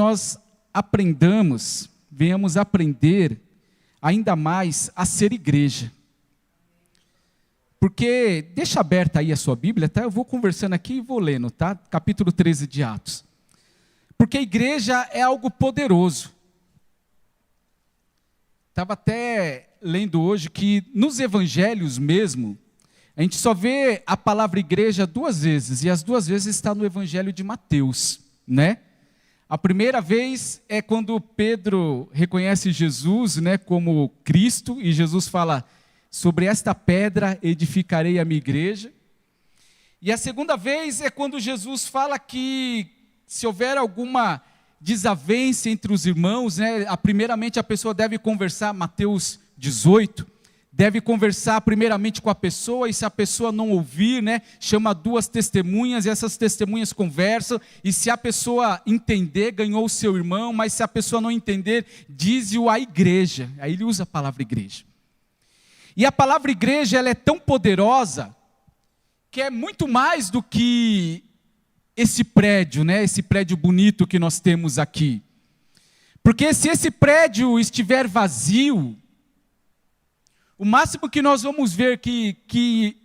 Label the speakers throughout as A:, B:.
A: nós venhamos aprender ainda mais a ser igreja. Porque, deixa aberta aí a sua Bíblia, tá? Eu vou conversando aqui e vou lendo, tá? Capítulo 13 de Atos. Porque a igreja é algo poderoso. Estava até lendo hoje que nos evangelhos mesmo, a gente só vê a palavra igreja 2 vezes, e as 2 vezes está no evangelho de Mateus, né? A primeira vez é quando Pedro reconhece Jesus, né, como Cristo, e Jesus fala, sobre esta pedra edificarei a minha igreja. E a segunda vez é quando Jesus fala que se houver alguma desavença entre os irmãos, né, primeiramente a pessoa deve conversar, Mateus 18, deve conversar primeiramente com a pessoa, e se a pessoa não ouvir, né, chama 2 testemunhas, e essas testemunhas conversam, e se a pessoa entender, ganhou o seu irmão, mas se a pessoa não entender, diz-o à igreja. Aí ele usa a palavra igreja. E a palavra igreja, ela é tão poderosa, que é muito mais do que esse prédio, né, esse prédio bonito que nós temos aqui. Porque se esse prédio estiver vazio, o máximo que nós vamos ver que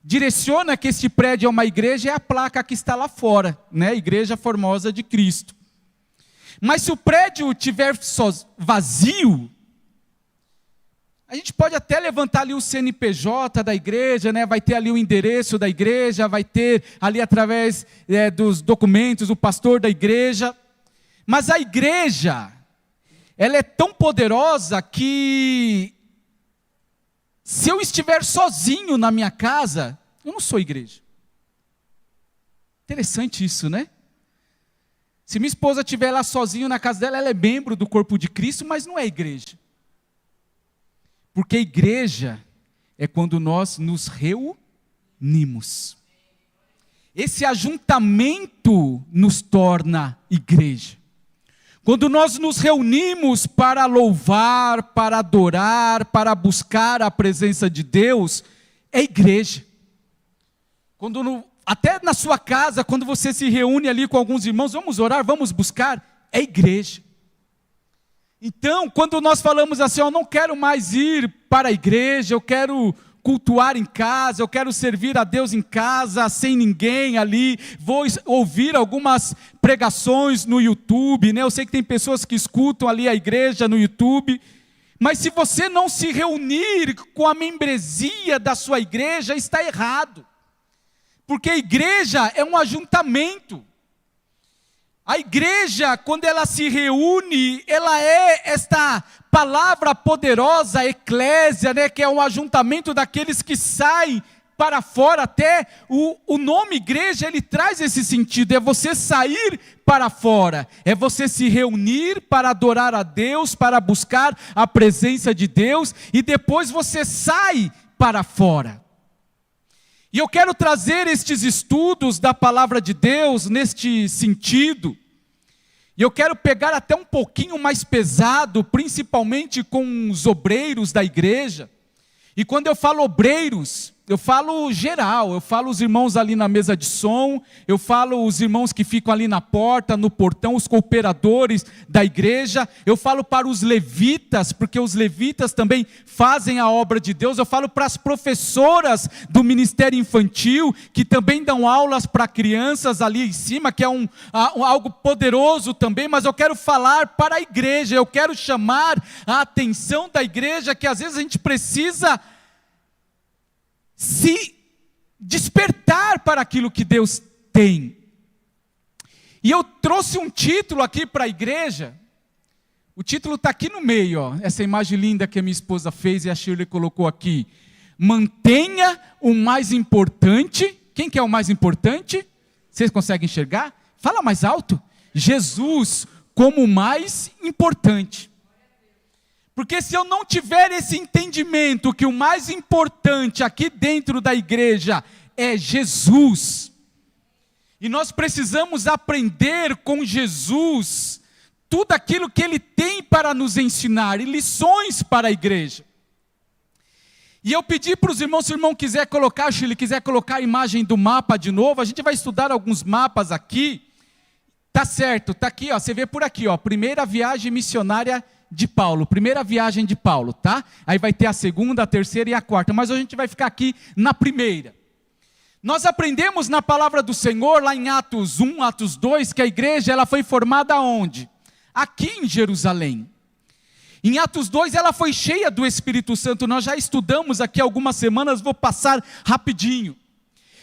A: direciona que este prédio é uma igreja é a placa que está lá fora, né? Igreja Formosa de Cristo. Mas se o prédio estiver vazio, a gente pode até levantar ali o CNPJ da igreja, né? Vai ter ali o endereço da igreja, vai ter ali através dos documentos o pastor da igreja. Mas a igreja, ela é tão poderosa que se eu estiver sozinho na minha casa, eu não sou igreja. Interessante isso, né? Se minha esposa estiver lá sozinho na casa dela, ela é membro do corpo de Cristo, mas não é igreja. Porque igreja é quando nós nos reunimos. Esse ajuntamento nos torna igreja. Quando nós nos reunimos para louvar, para adorar, para buscar a presença de Deus, é igreja. Até na sua casa, quando você se reúne ali com alguns irmãos, vamos orar, vamos buscar, é igreja. Então, quando nós falamos assim, eu não quero mais ir para a igreja, eu quero cultuar em casa, eu quero servir a Deus em casa, sem ninguém ali, vou ouvir algumas pregações no YouTube, né? Eu sei que tem pessoas que escutam ali a igreja no YouTube, mas se você não se reunir com a membresia da sua igreja, está errado, porque a igreja é um ajuntamento. A igreja, quando ela se reúne, ela é esta palavra poderosa, eclésia, né, que é um ajuntamento daqueles que saem para fora. Até o nome igreja, ele traz esse sentido, é você sair para fora, é você se reunir para adorar a Deus, para buscar a presença de Deus, e depois você sai para fora. E eu quero trazer estes estudos da palavra de Deus neste sentido. E eu quero pegar até um pouquinho mais pesado, principalmente com os obreiros da igreja. E quando eu falo obreiros, eu falo geral, eu falo os irmãos ali na mesa de som, eu falo os irmãos que ficam ali na porta, no portão, os cooperadores da igreja, eu falo para os levitas, porque os levitas também fazem a obra de Deus, eu falo para as professoras do ministério infantil, que também dão aulas para crianças ali em cima, que é algo poderoso também, mas eu quero falar para a igreja, eu quero chamar a atenção da igreja, que às vezes a gente precisa se despertar para aquilo que Deus tem. E eu trouxe um título aqui para a igreja. O título está aqui no meio, ó, essa imagem linda que a minha esposa fez e a Shirley colocou aqui. Mantenha o mais importante. Quem que é o mais importante? Vocês conseguem enxergar? Fala mais alto. Jesus como o mais importante. Porque se eu não tiver esse entendimento que o mais importante aqui dentro da igreja é Jesus, e nós precisamos aprender com Jesus tudo aquilo que Ele tem para nos ensinar, e lições para a igreja. E eu pedi para os irmãos, se o irmão quiser colocar, se ele quiser colocar a imagem do mapa de novo, a gente vai estudar alguns mapas aqui. tá certo, tá aqui, ó, você vê por aqui, ó, primeira viagem missionária de Paulo, primeira viagem de Paulo, tá? Aí vai ter a segunda, a terceira e a quarta, mas hoje a gente vai ficar aqui na primeira. Nós aprendemos na palavra do Senhor, lá em Atos 1, Atos 2, que a igreja ela foi formada onde? Aqui em Jerusalém. Em Atos 2 ela foi cheia do Espírito Santo, nós já estudamos aqui algumas semanas, vou passar rapidinho.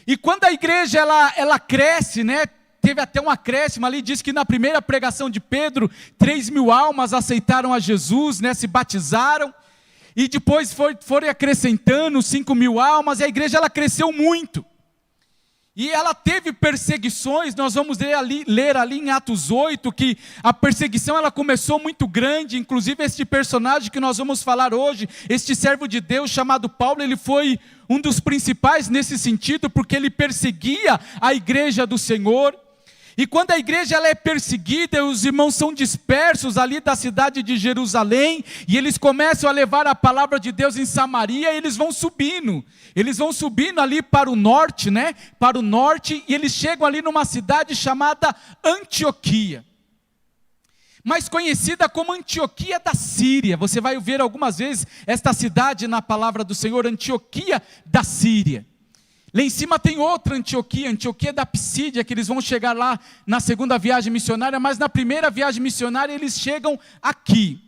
A: E quando a igreja ela cresce, né? Teve até um acréscimo ali, diz que na primeira pregação de Pedro, 3.000 almas aceitaram a Jesus, né, se batizaram, e depois foram acrescentando 5.000 almas, e a igreja ela cresceu muito. E ela teve perseguições, nós vamos ler ali em Atos 8, que a perseguição ela começou muito grande, inclusive este personagem que nós vamos falar hoje, este servo de Deus chamado Paulo, ele foi um dos principais nesse sentido, porque ele perseguia a igreja do Senhor. E quando a igreja ela é perseguida, os irmãos são dispersos ali da cidade de Jerusalém, e eles começam a levar a palavra de Deus em Samaria, e eles vão subindo ali para o norte, né? Para o norte, e eles chegam ali numa cidade chamada Antioquia, mais conhecida como Antioquia da Síria. Você vai ver algumas vezes esta cidade na palavra do Senhor, Antioquia da Síria. Lá em cima tem outra Antioquia, Antioquia da Psídia, que eles vão chegar lá na segunda viagem missionária, mas na primeira viagem missionária eles chegam aqui.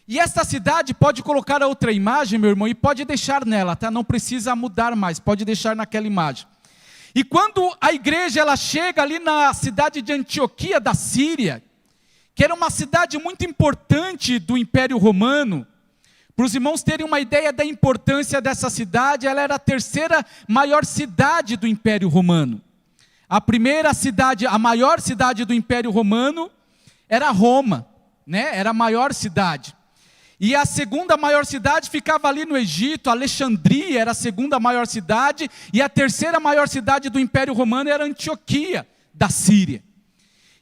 A: E esta cidade, pode colocar a outra imagem, meu irmão, e pode deixar nela, tá? Não precisa mudar mais, pode deixar naquela imagem. E quando a igreja ela chega ali na cidade de Antioquia da Síria, que era uma cidade muito importante do Império Romano, para os irmãos terem uma ideia da importância dessa cidade, ela era a terceira maior cidade do Império Romano. A primeira cidade, a maior cidade do Império Romano, era Roma, né? Era a maior cidade. E a segunda maior cidade ficava ali no Egito, Alexandria era a segunda maior cidade, e a terceira maior cidade do Império Romano era Antioquia, da Síria.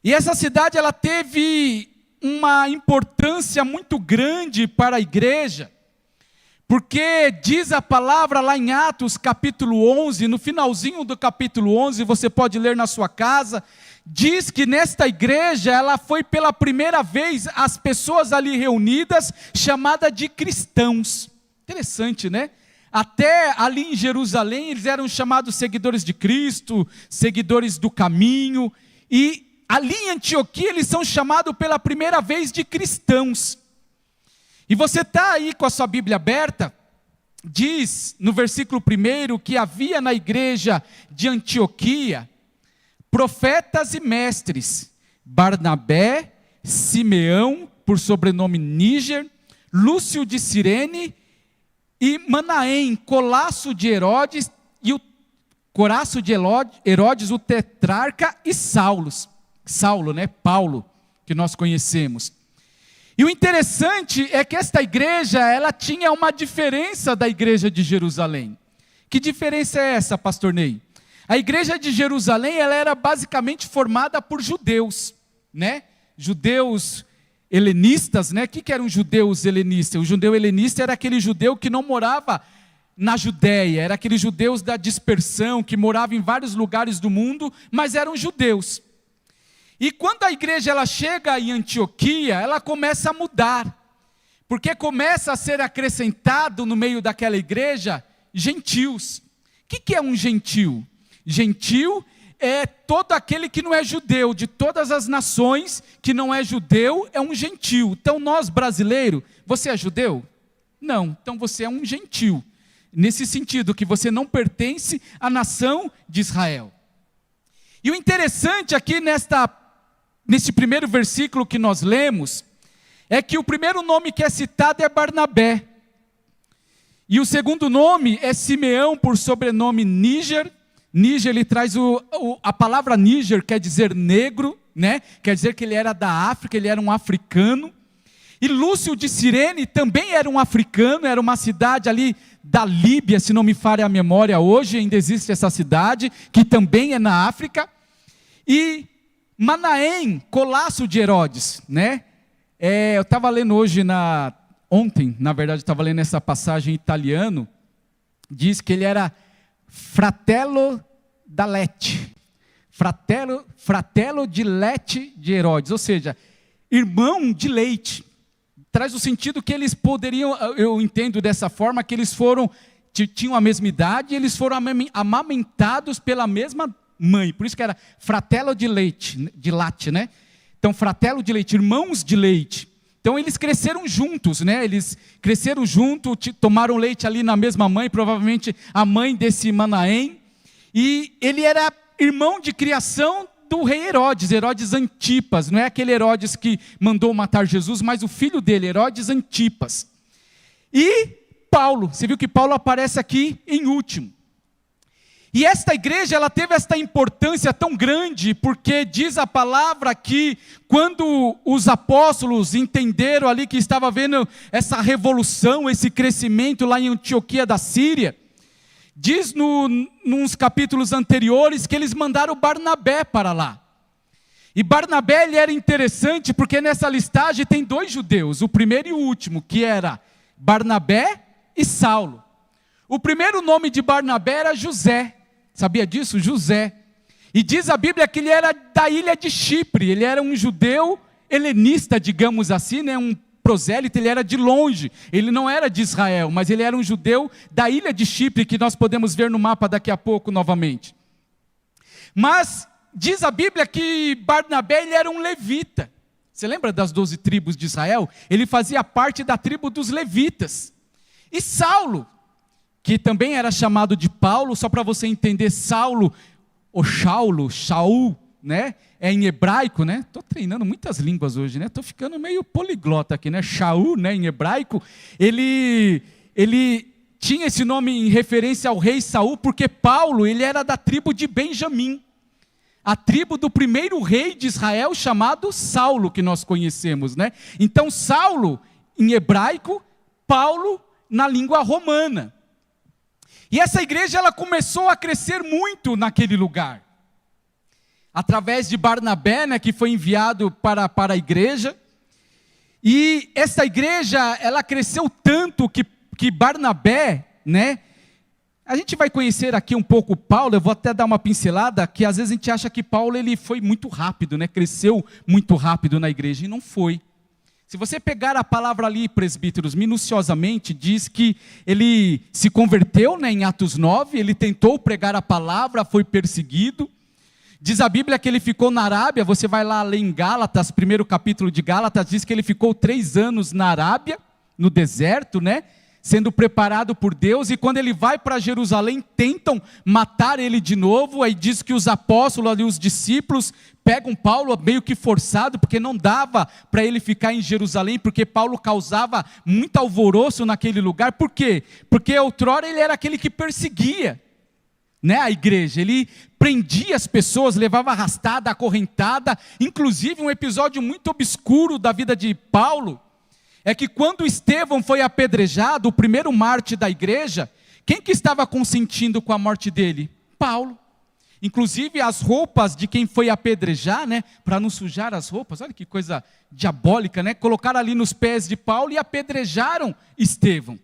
A: E essa cidade, ela teve uma importância muito grande para a igreja, porque diz a palavra lá em Atos capítulo 11, no finalzinho do capítulo 11, você pode ler na sua casa, diz que nesta igreja, ela foi pela primeira vez, as pessoas ali reunidas, chamada de cristãos. Interessante, né? Até ali em Jerusalém, eles eram chamados seguidores de Cristo, seguidores do caminho, e ali em Antioquia, eles são chamados pela primeira vez de cristãos. E você está aí com a sua Bíblia aberta, diz no versículo 1 que havia na igreja de Antioquia profetas e mestres, Barnabé, Simeão, por sobrenome Níger, Lúcio de Cirene e Manaém, Colasso de Herodes, e o Coraço de Herodes, o tetrarca, e Saulo, né? Paulo, que nós conhecemos. E o interessante é que esta igreja, ela tinha uma diferença da igreja de Jerusalém. Que diferença é essa, pastor Ney? A igreja de Jerusalém, ela era basicamente formada por judeus, né? Judeus helenistas, né? O que eram judeus helenistas? O judeu helenista era aquele judeu que não morava na Judéia, era aqueles judeus da dispersão, que moravam em vários lugares do mundo, mas eram judeus. E quando a igreja ela chega em Antioquia, ela começa a mudar, porque começa a ser acrescentado no meio daquela igreja, gentios. O que é um gentil? Gentil é todo aquele que não é judeu, de todas as nações que não é judeu, é um gentil. Então nós brasileiros, você é judeu? Não, então você é um gentil, nesse sentido que você não pertence à nação de Israel. E o interessante aqui nesse primeiro versículo que nós lemos, é que o primeiro nome que é citado é Barnabé, e o segundo nome é Simeão, por sobrenome Níger. Níger, ele traz a palavra Níger, quer dizer negro, né? Quer dizer que ele era da África, ele era um africano. E Lúcio de Cirene também era um africano, era uma cidade ali da Líbia, se não me falha a memória, hoje ainda existe essa cidade, que também é na África. E Manaém, Colasso de Herodes, né? Eu estava lendo ontem, na verdade, estava lendo essa passagem em italiano, diz que ele era fratello da Lete. fratello de leite de Herodes, ou seja, irmão de leite. Traz o sentido que eles poderiam, eu entendo dessa forma, que eles tinham a mesma idade e eles foram amamentados pela mesma mãe. Por isso que era fratello de leite, de latte, né? Então, fratello de leite, irmãos de leite. Então, eles cresceram juntos, né? Eles cresceram juntos, tomaram leite ali na mesma mãe, provavelmente a mãe desse Manaém. E ele era irmão de criação do rei Herodes, Herodes Antipas. Não é aquele Herodes que mandou matar Jesus, mas o filho dele, Herodes Antipas. E Paulo, você viu que Paulo aparece aqui em último. E esta igreja, ela teve esta importância tão grande, porque diz a palavra que quando os apóstolos entenderam ali que estava havendo essa revolução, esse crescimento lá em Antioquia da Síria, diz nos capítulos anteriores que eles mandaram Barnabé para lá. E Barnabé, ele era interessante porque nessa listagem tem 2 judeus, o primeiro e o último, que era Barnabé e Saulo. O primeiro nome de Barnabé era José. Sabia disso? José. E diz a Bíblia que ele era da ilha de Chipre, ele era um judeu helenista, digamos assim, né? Um prosélito, ele era de longe, ele não era de Israel, mas ele era um judeu da ilha de Chipre, que nós podemos ver no mapa daqui a pouco novamente. Mas diz a Bíblia que Barnabé, ele era um levita. Você lembra das 12 tribos de Israel? Ele fazia parte da tribo dos levitas. E Saulo, que também era chamado de Paulo, só para você entender, Saulo, ou Shaul, né? É em hebraico, né? Estou treinando muitas línguas hoje, né? Estou ficando meio poliglota aqui, né? Shaul, né? Em hebraico, ele tinha esse nome em referência ao rei Saul, porque Paulo, ele era da tribo de Benjamim, a tribo do primeiro rei de Israel, chamado Saulo, que nós conhecemos, né? Então, Saulo, em hebraico, Paulo, na língua romana. E essa igreja, ela começou a crescer muito naquele lugar. Através de Barnabé, né, que foi enviado para a igreja. E essa igreja, ela cresceu tanto que Barnabé, né, a gente vai conhecer aqui um pouco Paulo, eu vou até dar uma pincelada, que às vezes a gente acha que Paulo, ele foi muito rápido, né, cresceu muito rápido na igreja, e não foi. Se você pegar a palavra ali, presbíteros, minuciosamente, diz que ele se converteu, né, em Atos 9, ele tentou pregar a palavra, foi perseguido. Diz a Bíblia que ele ficou na Arábia, você vai lá ler em Gálatas, primeiro capítulo de Gálatas, diz que ele ficou 3 anos na Arábia, no deserto, né, sendo preparado por Deus, e quando ele vai para Jerusalém, tentam matar ele de novo, aí diz que os apóstolos ali, os discípulos, pegam Paulo meio que forçado, porque não dava para ele ficar em Jerusalém, porque Paulo causava muito alvoroço naquele lugar. Por quê? Porque outrora ele era aquele que perseguia, né, a igreja, ele prendia as pessoas, levava arrastada, acorrentada. Inclusive um episódio muito obscuro da vida de Paulo, é que quando Estevão foi apedrejado, o primeiro mártir da igreja, quem que estava consentindo com a morte dele? Paulo. Inclusive as roupas de quem foi apedrejar, né, para não sujar as roupas, olha que coisa diabólica, né, colocaram ali nos pés de Paulo e apedrejaram Estevão.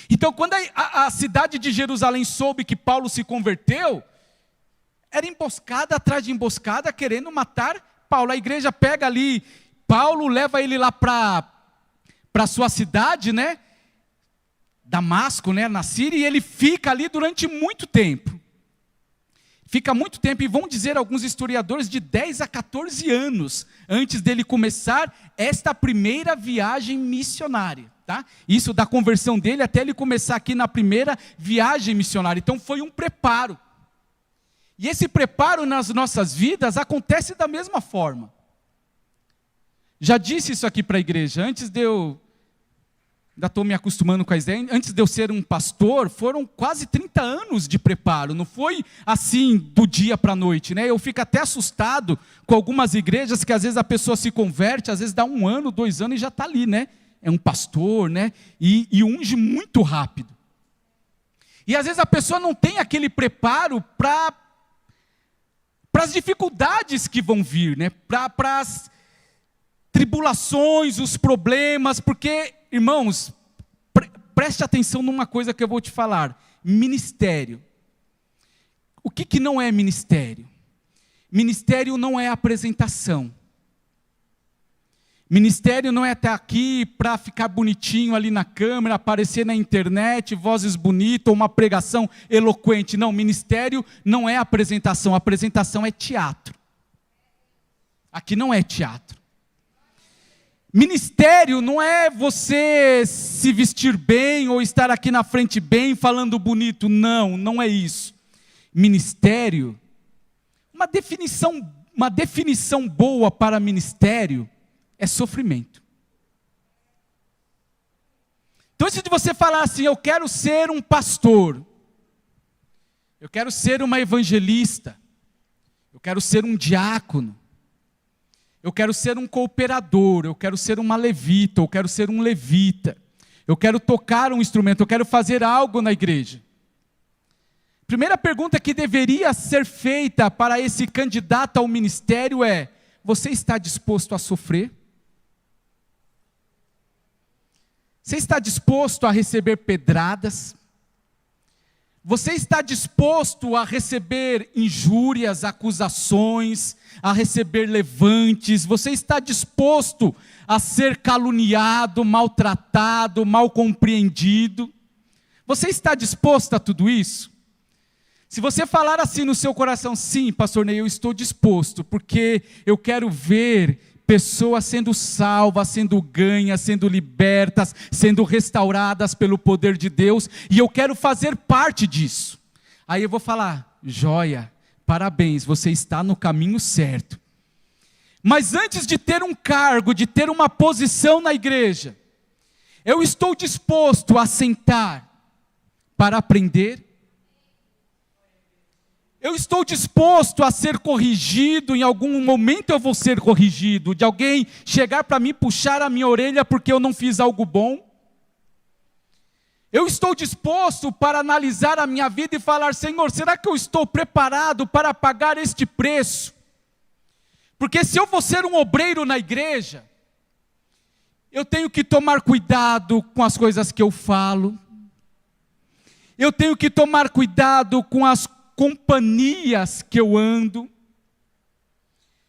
A: Então quando a cidade de Jerusalém soube que Paulo se converteu, era emboscada atrás de emboscada, querendo matar Paulo. A igreja pega ali Paulo, leva ele lá para sua cidade, né, Damasco, né, na Síria, e ele fica ali durante muito tempo. Fica muito tempo, e vão dizer alguns historiadores, de 10 a 14 anos, antes dele começar esta primeira viagem missionária, tá? Isso da conversão dele, até ele começar aqui na primeira viagem missionária. Então foi um preparo. E esse preparo nas nossas vidas acontece da mesma forma. Já disse isso aqui para a igreja, antes de eu, ainda estou me acostumando com a ideia, antes de eu ser um pastor, foram quase 30 anos de preparo, não foi assim do dia para a noite, né? Eu fico até assustado com algumas igrejas que às vezes a pessoa se converte, às vezes dá 1 ano, 2 anos e já está ali, né? É um pastor, né? E unge muito rápido. E às vezes a pessoa não tem aquele preparo para as dificuldades que vão vir, né? Para as tribulações, os problemas, porque, irmãos, preste atenção numa coisa que eu vou te falar: ministério. O que não é ministério? Ministério não é apresentação. Ministério não é estar aqui para ficar bonitinho ali na câmera, aparecer na internet, vozes bonitas, uma pregação eloquente. Não, ministério não é apresentação. Apresentação é teatro. Aqui não é teatro. Ministério não é você se vestir bem ou estar aqui na frente bem, falando bonito. Não, não é isso. Ministério, uma definição boa para ministério é sofrimento. Então, antes de você falar assim, eu quero ser um pastor, eu quero ser uma evangelista, eu quero ser um diácono, eu quero ser um cooperador, eu quero ser uma levita, eu quero ser um levita, eu quero tocar um instrumento, eu quero fazer algo na igreja. Primeira pergunta que deveria ser feita para esse candidato ao ministério é: você está disposto a sofrer? Você está disposto a receber pedradas? Você está disposto a receber injúrias, acusações, a receber levantes? Você está disposto a ser caluniado, maltratado, mal compreendido? Você está disposto a tudo isso? Se você falar assim no seu coração, sim, pastor Ney, eu estou disposto, porque eu quero ver pessoas sendo salvas, sendo ganhas, sendo libertas, sendo restauradas pelo poder de Deus, e eu quero fazer parte disso. Aí eu vou falar: joia, parabéns, você está no caminho certo. Mas antes de ter um cargo, de ter uma posição na igreja, eu estou disposto a sentar para aprender? Eu estou disposto a ser corrigido, em algum momento eu vou ser corrigido, de alguém chegar para mim, puxar a minha orelha porque eu não fiz algo bom? Eu estou disposto para analisar a minha vida e falar: Senhor, será que eu estou preparado para pagar este preço? Porque se eu vou ser um obreiro na igreja, eu tenho que tomar cuidado com as coisas que eu falo, eu tenho que tomar cuidado com as companhias que eu ando,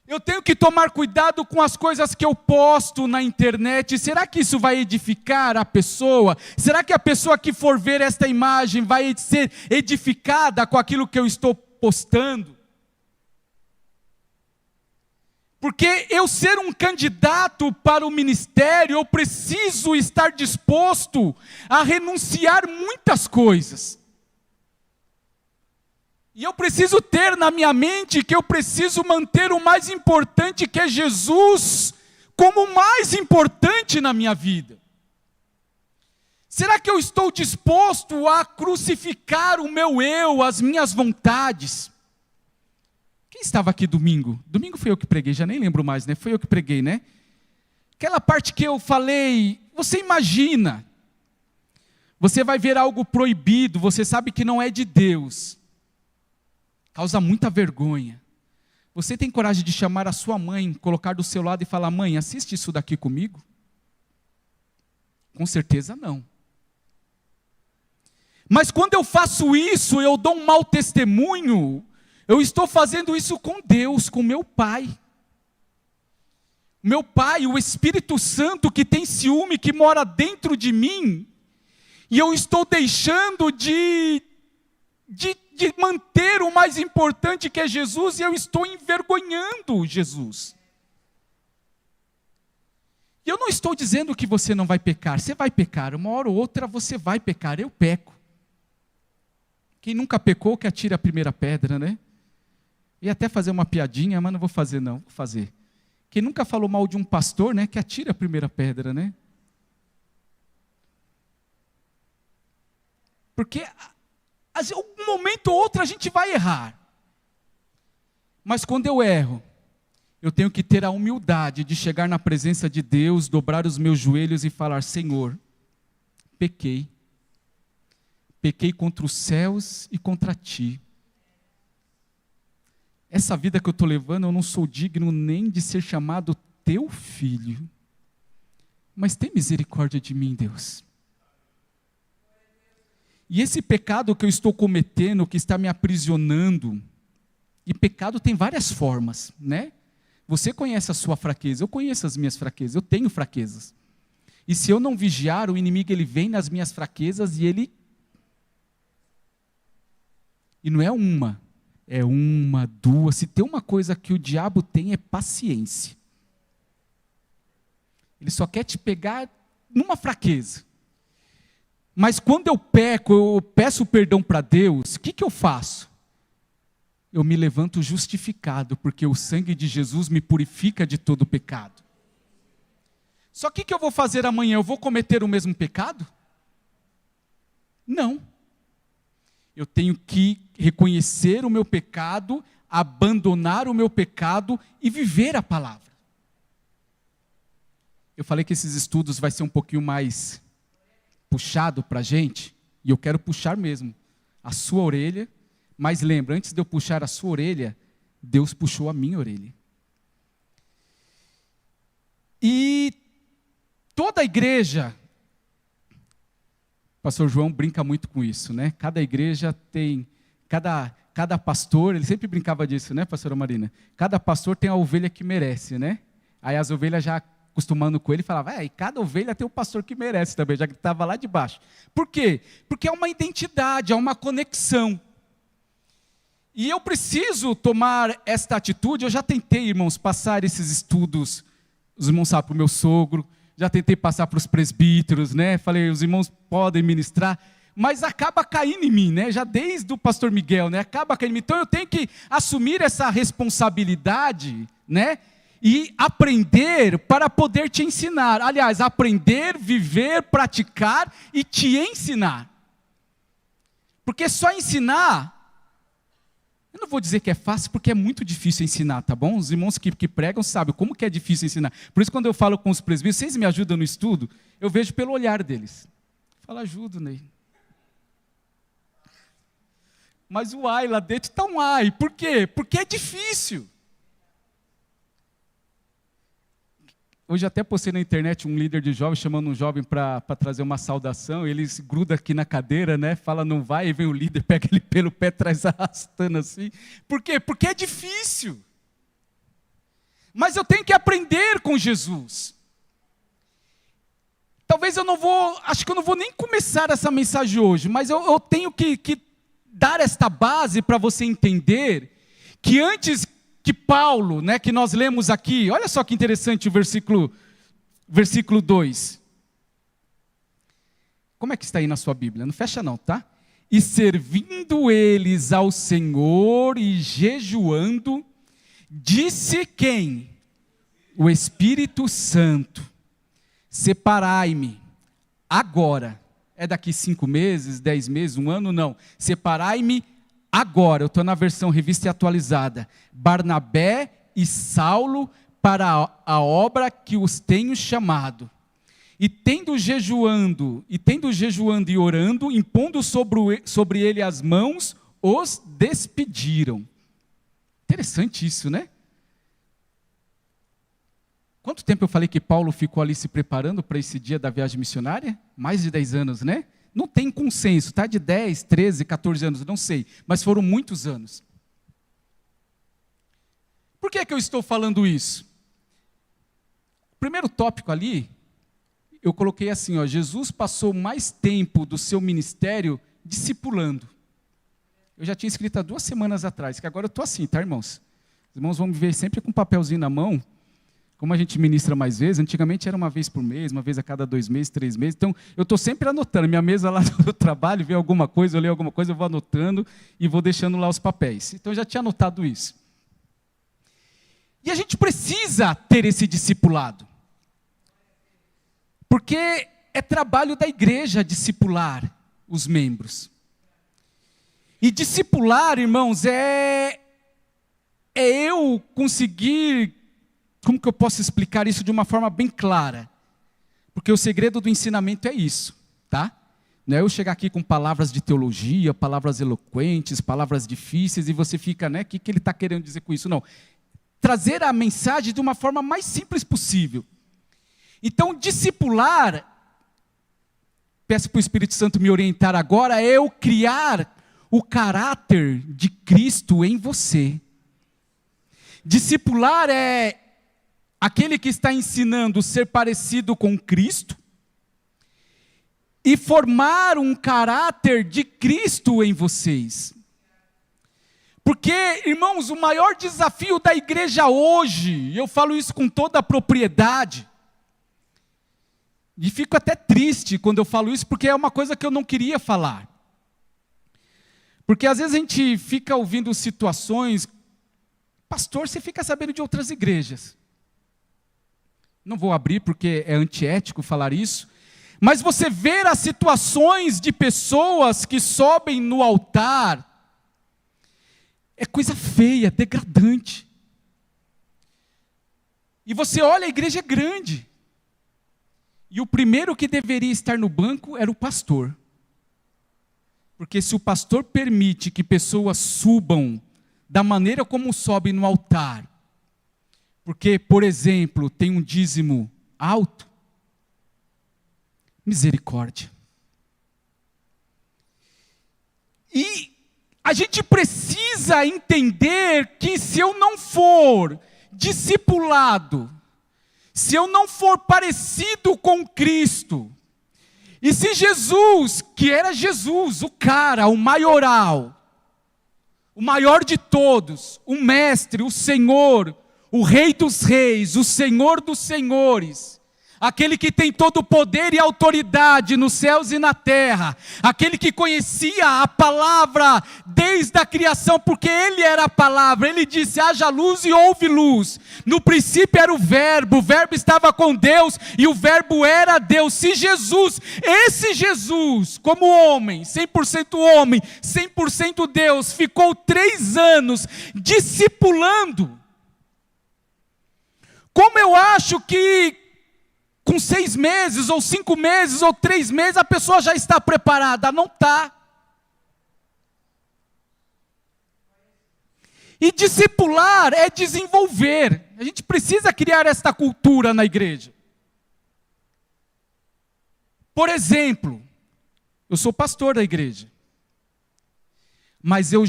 A: eu tenho que tomar cuidado com as coisas que eu posto na internet. Será que isso vai edificar a pessoa? Será que a pessoa que for ver esta imagem vai ser edificada com aquilo que eu estou postando? Porque eu ser um candidato para o ministério, eu preciso estar disposto a renunciar muitas coisas. E eu preciso ter na minha mente que eu preciso manter o mais importante, que é Jesus, como o mais importante na minha vida. Será que eu estou disposto a crucificar o meu eu, as minhas vontades? Quem estava aqui domingo? Domingo foi eu que preguei, já nem lembro mais, né? Foi eu que preguei, né? Aquela parte que eu falei, você imagina, você vai ver algo proibido, você sabe que não é de Deus. Causa muita vergonha. Você tem coragem de chamar a sua mãe, colocar do seu lado e falar: mãe, assiste isso daqui comigo? Com certeza não. Mas quando eu faço isso, eu dou um mau testemunho, eu estou fazendo isso com Deus, com meu Pai. Meu Pai, o Espírito Santo que tem ciúme, que mora dentro de mim, e eu estou deixando de manter o mais importante, que é Jesus, e eu estou envergonhando Jesus. E eu não estou dizendo que você não vai pecar, você vai pecar, uma hora ou outra você vai pecar, eu peco. Quem nunca pecou que atire a primeira pedra, né? Ia até fazer uma piadinha, mas não vou fazer não, vou fazer. Quem nunca falou mal de um pastor, né, que atire a primeira pedra, né? Porque um momento ou outro a gente vai errar. Mas quando eu erro, eu tenho que ter a humildade de chegar na presença de Deus, dobrar os meus joelhos e falar: Senhor, pequei. Pequei contra os céus e contra ti. Essa vida que eu estou levando, eu não sou digno nem de ser chamado teu filho. Mas tem misericórdia de mim, Deus. E esse pecado que eu estou cometendo, que está me aprisionando, E pecado tem várias formas, né? Você conhece a sua fraqueza, eu conheço as minhas fraquezas, eu tenho fraquezas. E se eu não vigiar, o inimigo ele vem nas minhas fraquezas e ele... E não é uma, duas. Se tem uma coisa que o diabo tem é paciência. Ele só quer te pegar numa fraqueza. Mas quando eu peco, eu peço perdão para Deus, o que eu faço? Eu me levanto justificado, porque o sangue de Jesus me purifica de todo pecado. Só que o que eu vou fazer amanhã? Eu vou cometer o mesmo pecado? Não. Eu tenho que reconhecer o meu pecado, abandonar o meu pecado e viver a palavra. Eu falei que esses estudos vai ser um pouquinho mais puxado para a gente, e eu quero puxar mesmo a sua orelha, mas lembra, antes de eu puxar a sua orelha, Deus puxou a minha orelha. E toda a igreja, pastor João brinca muito com isso, né? Cada igreja tem, cada pastor, ele sempre brincava disso, né, pastora Marina? Cada pastor tem a ovelha que merece, né? Aí as ovelhas já acostumando com ele, falava, e cada ovelha tem o pastor que merece também, já que estava lá de baixo. Por quê? Porque é uma identidade, é uma conexão. E eu preciso tomar esta atitude. Eu já tentei, irmãos, passar esses estudos, os irmãos sabem, para o meu sogro, já tentei passar para os presbíteros, né? Falei, os irmãos podem ministrar, mas acaba caindo em mim, né? Já desde o pastor Miguel, né? Acaba caindo em mim. Então eu tenho que assumir essa responsabilidade, né? E aprender para poder te ensinar. Aliás, aprender, viver, praticar e te ensinar. Porque só ensinar, eu não vou dizer que é fácil, porque é muito difícil ensinar, tá bom? Os irmãos que pregam sabem como que é difícil ensinar. Por isso, quando eu falo com os presbíteros, vocês me ajudam no estudo, eu vejo pelo olhar deles. Fala, ajudo, Ney. Mas o ai lá dentro está um ai. Por quê? Porque é difícil. Hoje até postei na internet um líder de jovens chamando um jovem para trazer uma saudação, ele se gruda aqui na cadeira, né? Fala não vai, e vem o líder, pega ele pelo pé, traz arrastando assim. Por quê? Porque é difícil. Mas eu tenho que aprender com Jesus. Talvez acho que eu não vou nem começar essa mensagem hoje, mas eu tenho que dar esta base para você entender que antes que Paulo, né, que nós lemos aqui, olha só que interessante o versículo 2. Como é que está aí na sua Bíblia? Não fecha não, tá? E servindo eles ao Senhor e jejuando, disse quem? O Espírito Santo, separai-me agora. É daqui 5 meses, 10 meses, 1 ano? Não. Separai-me agora, eu estou na versão revista e atualizada, Barnabé e Saulo para a obra que os tenho chamado. E tendo jejuando e orando, impondo sobre ele as mãos, os despediram. Interessante isso, né? Quanto tempo eu falei que Paulo ficou ali se preparando para esse dia da viagem missionária? Mais de 10 anos, né? Não tem consenso, tá? De 10, 13, 14 anos, não sei. Mas foram muitos anos. Por que eu estou falando isso? O primeiro tópico ali, eu coloquei assim, ó, Jesus passou mais tempo do seu ministério discipulando. Eu já tinha escrito há 2 semanas atrás, que agora eu estou assim, tá, irmãos? Os irmãos vão me ver sempre com um papelzinho na mão. Como a gente ministra mais vezes, antigamente era uma vez por mês, uma vez a cada 2 meses, 3 meses. Então, eu estou sempre anotando. Minha mesa lá no trabalho, vê alguma coisa, eu leio alguma coisa, eu vou anotando e vou deixando lá os papéis. Então, eu já tinha anotado isso. E a gente precisa ter esse discipulado. Porque é trabalho da igreja discipular os membros. E discipular, irmãos, é eu conseguir... Como que eu posso explicar isso de uma forma bem clara? Porque o segredo do ensinamento é isso, tá? Não é eu chegar aqui com palavras de teologia, palavras eloquentes, palavras difíceis, e você fica, né, o que ele está querendo dizer com isso? Não. Trazer a mensagem de uma forma mais simples possível. Então, discipular, peço para o Espírito Santo me orientar agora, é eu criar o caráter de Cristo em você. Discipular é aquele que está ensinando ser parecido com Cristo e formar um caráter de Cristo em vocês. Porque, irmãos, o maior desafio da igreja hoje, eu falo isso com toda a propriedade, e fico até triste quando eu falo isso, porque é uma coisa que eu não queria falar. Porque às vezes a gente fica ouvindo situações, pastor, você fica sabendo de outras igrejas. Não vou abrir porque é antiético falar isso, mas você vê as situações de pessoas que sobem no altar, é coisa feia, degradante. E você olha, a igreja é grande. E o primeiro que deveria estar no banco era o pastor. Porque se o pastor permite que pessoas subam da maneira como sobem no altar, porque, por exemplo, tem um dízimo alto, misericórdia. E a gente precisa entender que se eu não for discipulado, se eu não for parecido com Cristo, e se Jesus, que era Jesus, o cara, o maioral, o maior de todos, o mestre, o Senhor, o Rei dos reis, o Senhor dos senhores, aquele que tem todo o poder e autoridade nos céus e na terra, aquele que conhecia a palavra desde a criação, porque ele era a palavra, ele disse, haja luz e houve luz, no princípio era o verbo estava com Deus, e o verbo era Deus. Se Jesus, esse Jesus, como homem, 100% Deus, ficou 3 anos discipulando, como eu acho que com 6 meses, ou 5 meses, ou 3 meses, a pessoa já está preparada? Não está. E discipular é desenvolver. A gente precisa criar esta cultura na igreja. Por exemplo, eu sou pastor da igreja. Mas eu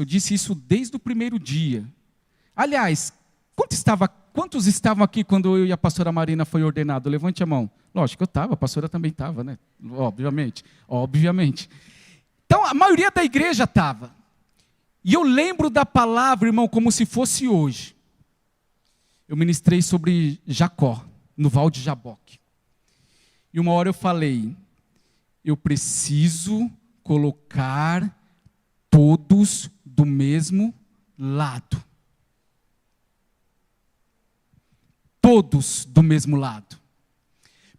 A: disse isso desde o primeiro dia. Aliás, quantos estavam aqui quando eu e a pastora Marina foi ordenado? Levante a mão. Lógico que eu estava, a pastora também estava, né? Obviamente. Então, a maioria da igreja estava. E eu lembro da palavra, irmão, como se fosse hoje. Eu ministrei sobre Jacó, no Val de Jaboque. E uma hora eu falei, eu preciso colocar todos do mesmo lado. Todos do mesmo lado.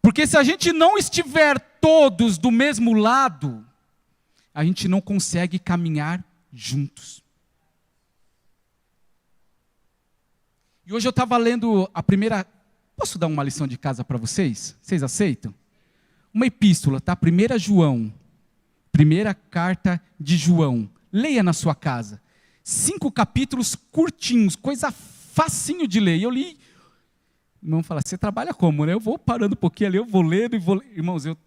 A: Porque se a gente não estiver todos do mesmo lado, a gente não consegue caminhar juntos. E hoje eu estava lendo a primeira... Posso dar uma lição de casa para vocês? Vocês aceitam? Uma epístola, tá? 1 João. Primeira carta de João. Leia na sua casa. 5 capítulos curtinhos, coisa facinho de ler. E eu li... Irmão fala, você trabalha como, né? Eu vou parando um pouquinho ali, eu vou lendo e vou... Irmãos, eu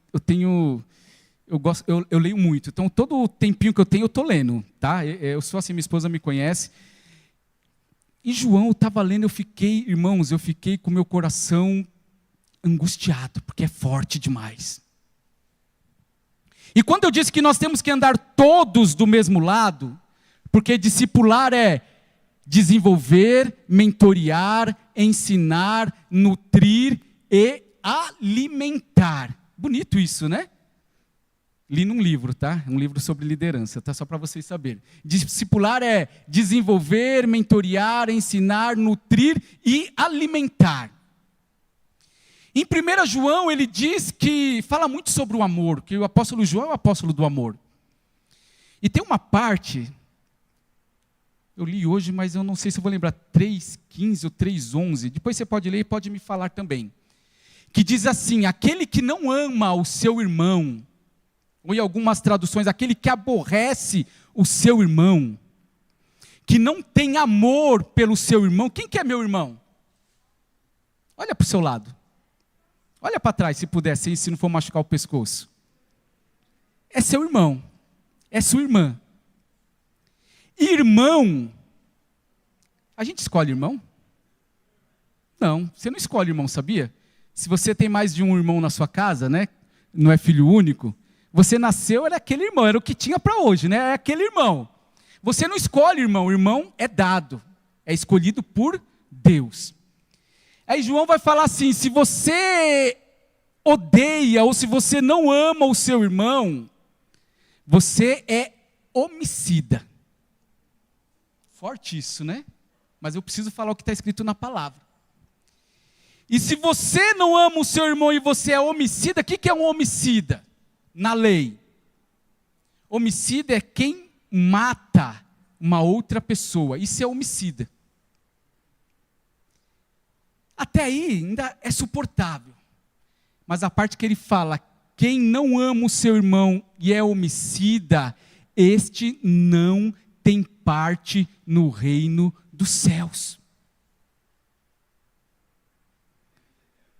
A: leio muito. Então, todo o tempinho que eu tenho, eu estou lendo, tá? Eu sou assim, minha esposa me conhece. E João, eu estava lendo, eu fiquei com o meu coração angustiado, porque é forte demais. E quando eu disse que nós temos que andar todos do mesmo lado, porque discipular é desenvolver, mentorear, ensinar, nutrir e alimentar. Bonito isso, né? Li num livro, tá? Um livro sobre liderança, tá? Só para vocês saberem. Discipular é desenvolver, mentorear, ensinar, nutrir e alimentar. Em 1 João ele diz que, fala muito sobre o amor, que o apóstolo João é o apóstolo do amor. E tem uma parte... Eu li hoje, mas eu não sei se eu vou lembrar, 3:15 ou 3:11. Depois você pode ler e pode me falar também. Que diz assim, aquele que não ama o seu irmão, ou em algumas traduções, aquele que aborrece o seu irmão, que não tem amor pelo seu irmão. Quem que é meu irmão? Olha para o seu lado. Olha para trás, se puder, se não for machucar o pescoço. É seu irmão. É sua irmã. Irmão A gente escolhe irmão? Não, você não escolhe irmão, sabia? Se você tem mais de um irmão na sua casa, né? Não é filho único, você nasceu, era aquele irmão, era o que tinha para hoje, né? É aquele irmão. Você não escolhe irmão, irmão é dado, é escolhido por Deus. Aí João vai falar assim, se você odeia ou se você não ama o seu irmão, você é homicida. Forte isso, né? Mas eu preciso falar o que está escrito na palavra. E se você não ama o seu irmão e você é homicida, o que é um homicida? Na lei. Homicida é quem mata uma outra pessoa. Isso é homicida. Até aí ainda é suportável. Mas a parte que ele fala, quem não ama o seu irmão e é homicida, este não tem parte no reino dos céus.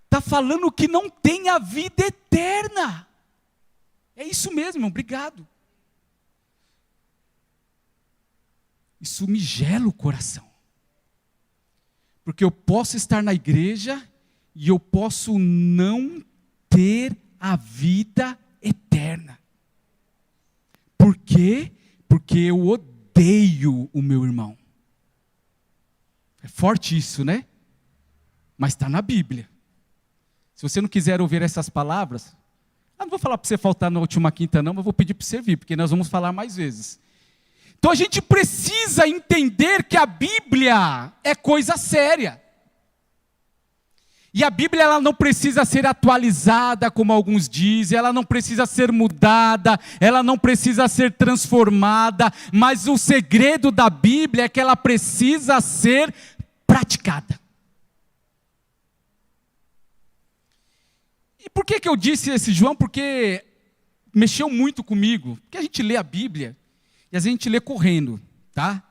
A: Está falando que não tem a vida eterna. É isso mesmo, irmão, obrigado. Isso me gela o coração. Porque eu posso estar na igreja e eu posso não ter a vida eterna. Por quê? Porque eu odeio o meu irmão. É forte isso, né? Mas está na Bíblia. Se você não quiser ouvir essas palavras, não vou falar para você faltar na última quinta não, mas vou pedir para você vir, porque nós vamos falar mais vezes. Então a gente precisa entender que a Bíblia é coisa séria. E a Bíblia ela não precisa ser atualizada, como alguns dizem, ela não precisa ser mudada, ela não precisa ser transformada, mas o segredo da Bíblia é que ela precisa ser praticada. E por que eu disse esse João? Porque mexeu muito comigo. Porque a gente lê a Bíblia e às vezes a gente lê correndo, tá?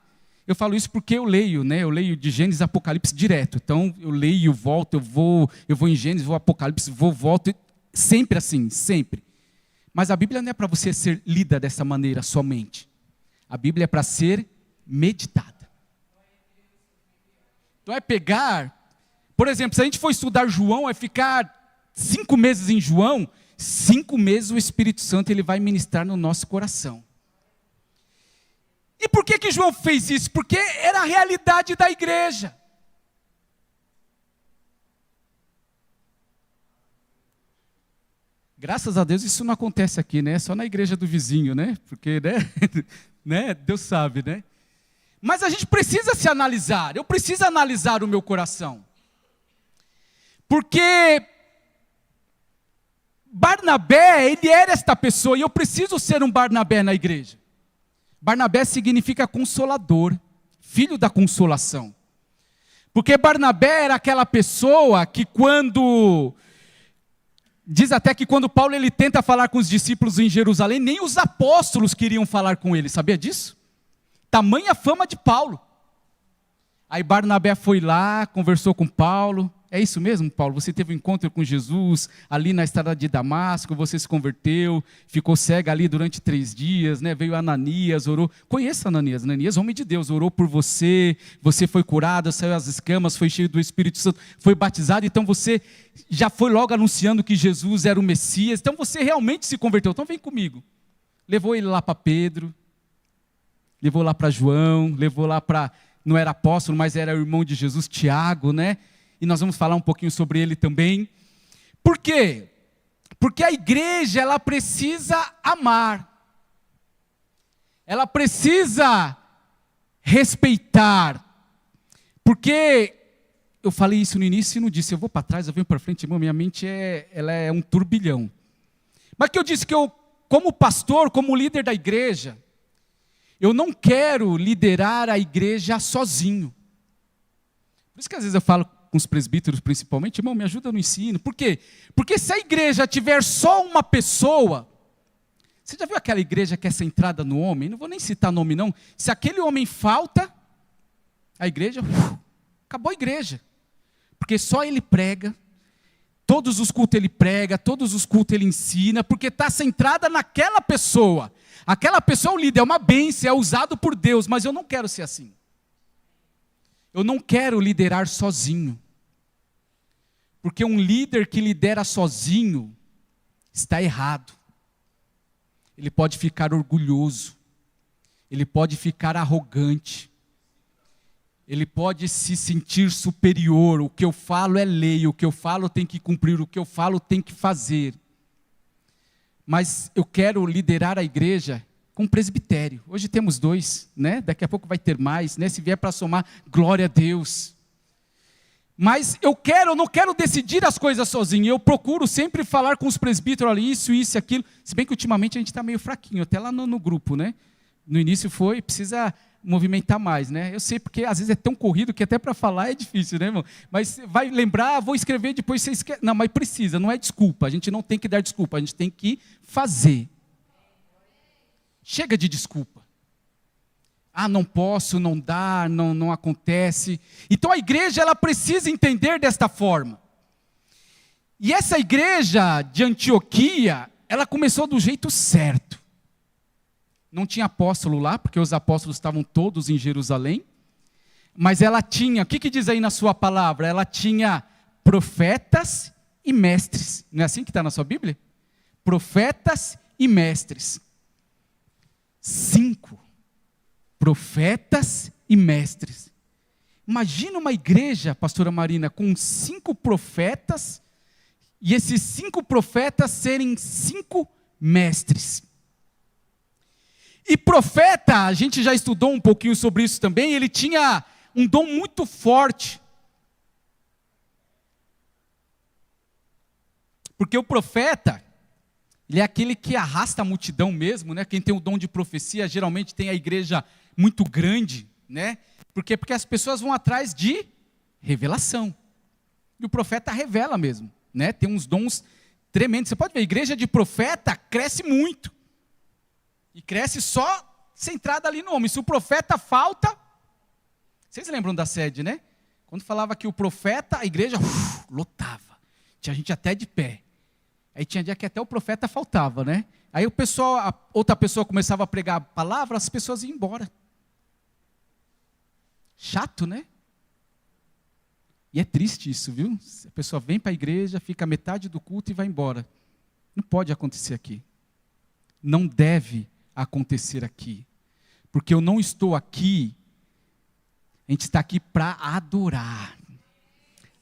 A: Eu falo isso porque eu leio, né? Eu leio de Gênesis a Apocalipse direto. Então eu leio, volto, eu vou em Gênesis, vou Apocalipse, volto, sempre assim, sempre. Mas a Bíblia não é para você ser lida dessa maneira somente. A Bíblia é para ser meditada. Então é pegar, por exemplo, se a gente for estudar João, é ficar 5 meses em João, 5 meses o Espírito Santo ele vai ministrar no nosso coração. E por que João fez isso? Porque era a realidade da igreja. Graças a Deus isso não acontece aqui, né? Só na igreja do vizinho, né? Porque, né? Deus sabe, né? Mas a gente precisa se analisar. Eu preciso analisar o meu coração. Porque Barnabé, ele era esta pessoa, e eu preciso ser um Barnabé na igreja. Barnabé significa consolador, filho da consolação. Porque Barnabé era aquela pessoa que diz até que quando Paulo ele tenta falar com os discípulos em Jerusalém, nem os apóstolos queriam falar com ele, sabia disso? Tamanha fama de Paulo. Aí Barnabé foi lá, conversou com Paulo. É isso mesmo, Paulo? Você teve um encontro com Jesus ali na estrada de Damasco, você se converteu, ficou cega ali durante 3 dias, né? Veio Ananias, orou. Conheça Ananias. Ananias, homem de Deus, orou por você, você foi curado, saiu as escamas, foi cheio do Espírito Santo, foi batizado, então você já foi logo anunciando que Jesus era o Messias, então você realmente se converteu. Então vem comigo. Levou ele lá para Pedro, levou lá para João, levou lá para, não era apóstolo, mas era o irmão de Jesus, Tiago, né? E nós vamos falar um pouquinho sobre ele também. Por quê? Porque a igreja, ela precisa amar. Ela precisa respeitar. Porque, eu falei isso no início e não disse, eu vou para trás, eu venho para frente, irmão, minha mente ela é um turbilhão. Mas que eu disse que eu, como pastor, como líder da igreja, eu não quero liderar a igreja sozinho. Por isso que às vezes eu falo com os presbíteros principalmente, irmão, me ajuda no ensino. Por quê? Porque se a igreja tiver só uma pessoa, você já viu aquela igreja que é centrada no homem? Não vou nem citar nome não. Se aquele homem falta, a igreja, acabou a igreja. Porque só ele prega, todos os cultos ele prega, todos os cultos ele ensina, porque está centrada naquela pessoa. Aquela pessoa é o líder, é uma bênção, é usado por Deus, mas eu não quero ser assim. Eu não quero liderar sozinho. Porque um líder que lidera sozinho está errado. Ele pode ficar orgulhoso. Ele pode ficar arrogante. Ele pode se sentir superior. O que eu falo é lei. O que eu falo tem que cumprir. O que eu falo tem que fazer. Mas eu quero liderar a igreja com presbitério. Hoje temos 2, né? Daqui a pouco vai ter mais, né? Se vier para somar, glória a Deus. Mas eu não quero decidir as coisas sozinho. Eu procuro sempre falar com os presbíteros, olha, isso e aquilo. Se bem que ultimamente a gente está meio fraquinho, até lá no grupo, né? No início precisa movimentar mais, né? Eu sei porque às vezes é tão corrido que até para falar é difícil, né, irmão? Mas vai lembrar, vou escrever, depois você esquece. Não, mas precisa, não é desculpa. A gente não tem que dar desculpa, a gente tem que fazer. Chega de desculpa. Ah, não posso, não dá, não acontece. Então a igreja, ela precisa entender desta forma. E essa igreja de Antioquia, ela começou do jeito certo. Não tinha apóstolo lá, porque os apóstolos estavam todos em Jerusalém. Mas ela tinha, o que diz aí na sua palavra? Ela tinha profetas e mestres. Não é assim que está na sua Bíblia? Profetas e mestres. 5 profetas e mestres. Imagina uma igreja, pastora Marina, com 5 profetas, e esses 5 profetas serem 5 mestres. E profeta, a gente já estudou um pouquinho sobre isso também, ele tinha um dom muito forte. Porque o profeta, ele é aquele que arrasta a multidão mesmo, né? Quem tem o dom de profecia, geralmente tem a igreja muito grande, né? Por quê? Porque as pessoas vão atrás de revelação. E o profeta revela mesmo, né? Tem uns dons tremendos. Você pode ver, a igreja de profeta cresce muito. E cresce só centrada ali no homem. Se o profeta falta, vocês lembram da sede, né? Quando falava que o profeta, a igreja lotava. Tinha gente até de pé. Aí tinha dia que até o profeta faltava, né? Aí outra pessoa começava a pregar a palavra, as pessoas iam embora. Chato, né? E é triste isso, viu? A pessoa vem para a igreja, fica metade do culto e vai embora. Não pode acontecer aqui. Não deve acontecer aqui. Porque eu não estou aqui, a gente está aqui para adorar.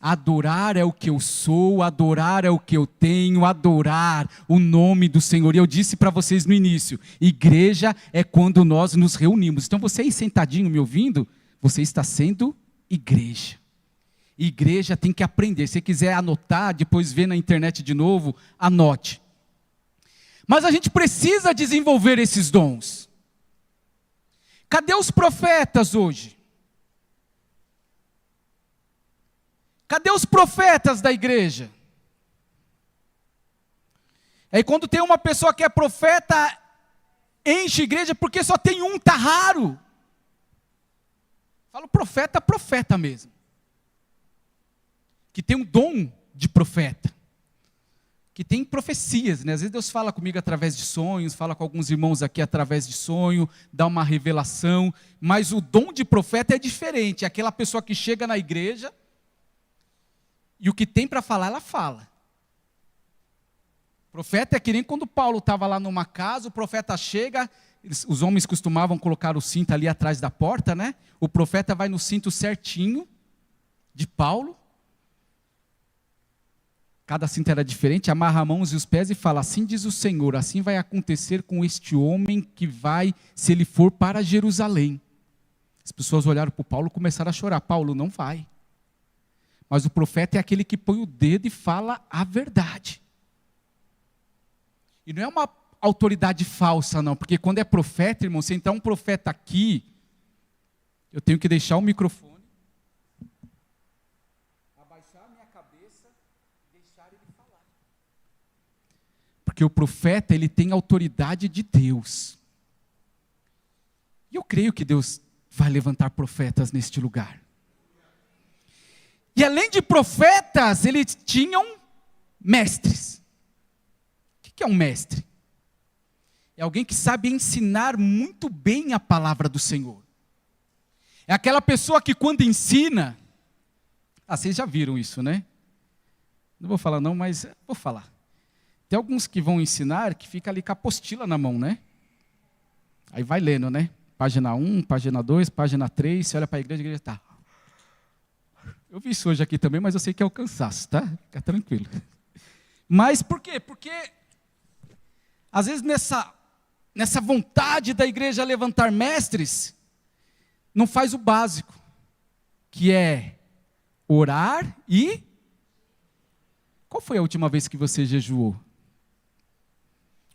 A: Adorar é o que eu sou, adorar é o que eu tenho, adorar o nome do Senhor. E eu disse para vocês no início, igreja é quando nós nos reunimos. Então você aí sentadinho me ouvindo, você está sendo igreja. Igreja tem que aprender. Se você quiser anotar, depois ver na internet de novo, anote. Mas a gente precisa desenvolver esses dons. Cadê os profetas hoje? Cadê os profetas da igreja? Aí quando tem uma pessoa que é profeta, enche a igreja porque só tem um, tá raro. Falo profeta, profeta mesmo. Que tem um dom de profeta. Que tem profecias, né? Às vezes Deus fala comigo através de sonhos, fala com alguns irmãos aqui através de sonho, dá uma revelação, mas o dom de profeta é diferente. É aquela pessoa que chega na igreja e o que tem para falar, ela fala. Profeta é que nem quando Paulo estava lá numa casa, o profeta chega, os homens costumavam colocar o cinto ali atrás da porta, né? O profeta vai no cinto certinho de Paulo. Cada cinto era diferente, amarra as mãos e os pés e fala, assim diz o Senhor, assim vai acontecer com este homem que vai, se ele for para Jerusalém. As pessoas olharam para o Paulo e começaram a chorar. Paulo, não vai. Mas o profeta é aquele que põe o dedo e fala a verdade. E não é uma autoridade falsa, não. Porque quando é profeta, irmão, se entrar um profeta aqui, eu tenho que deixar o microfone, abaixar a minha cabeça e deixar ele falar. Porque o profeta, ele tem autoridade de Deus. E eu creio que Deus vai levantar profetas neste lugar. E além de profetas, eles tinham mestres. O que é um mestre? É alguém que sabe ensinar muito bem a palavra do Senhor. É aquela pessoa que quando ensina, vocês já viram isso, né? Não vou falar não, mas vou falar. Tem alguns que vão ensinar que fica ali com a apostila na mão, né? Aí vai lendo, né? Página 1, página 2, página 3, você olha para a igreja está. Eu vi isso hoje aqui também, mas eu sei que é o cansaço, tá? Fica tranquilo. Mas por quê? Porque às vezes nessa vontade da igreja levantar mestres, não faz o básico, que é orar e... Qual foi a última vez que você jejuou?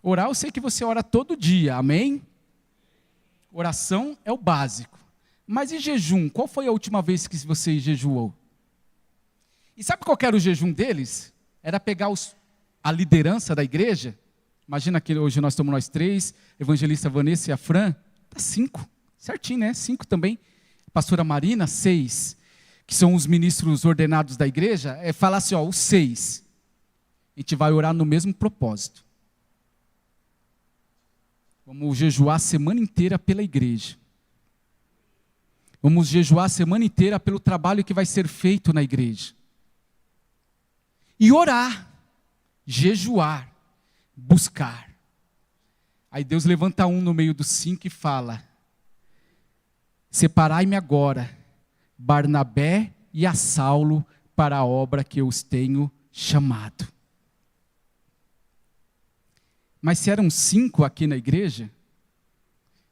A: Orar, eu sei que você ora todo dia, amém? Oração é o básico. Mas e jejum? Qual foi a última vez que você jejuou? E sabe qual era o jejum deles? Era pegar a liderança da igreja. Imagina que hoje nós estamos nós 3, evangelista Vanessa e a Fran, tá 5, certinho, né? 5 também. Pastora Marina, 6, que são os ministros ordenados da igreja, falar assim, os 6, a gente vai orar no mesmo propósito. Vamos jejuar a semana inteira pela igreja. Vamos jejuar a semana inteira pelo trabalho que vai ser feito na igreja. E orar, jejuar, buscar. Aí Deus levanta um no meio dos 5 e fala: separai-me agora, Barnabé e a Saulo, para a obra que eu os tenho chamado. Mas se eram 5 aqui na igreja,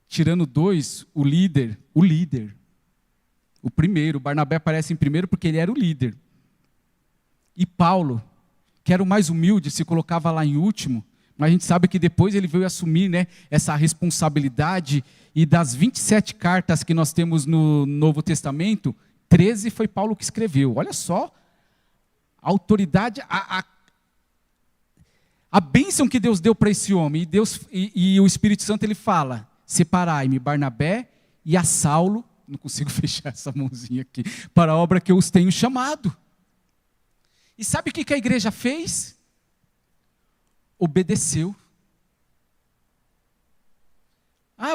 A: tirando 2, o líder, o primeiro, Barnabé aparece em primeiro porque ele era o líder. E Paulo, que era o mais humilde, se colocava lá em último, mas a gente sabe que depois ele veio assumir, né, essa responsabilidade, e das 27 cartas que nós temos no Novo Testamento, 13 foi Paulo que escreveu. Olha só, a autoridade, a bênção que Deus deu para esse homem, e o Espírito Santo ele fala: separai-me, Barnabé e a Saulo, não consigo fechar essa mãozinha aqui, para a obra que eu os tenho chamado. E sabe o que a igreja fez? Obedeceu.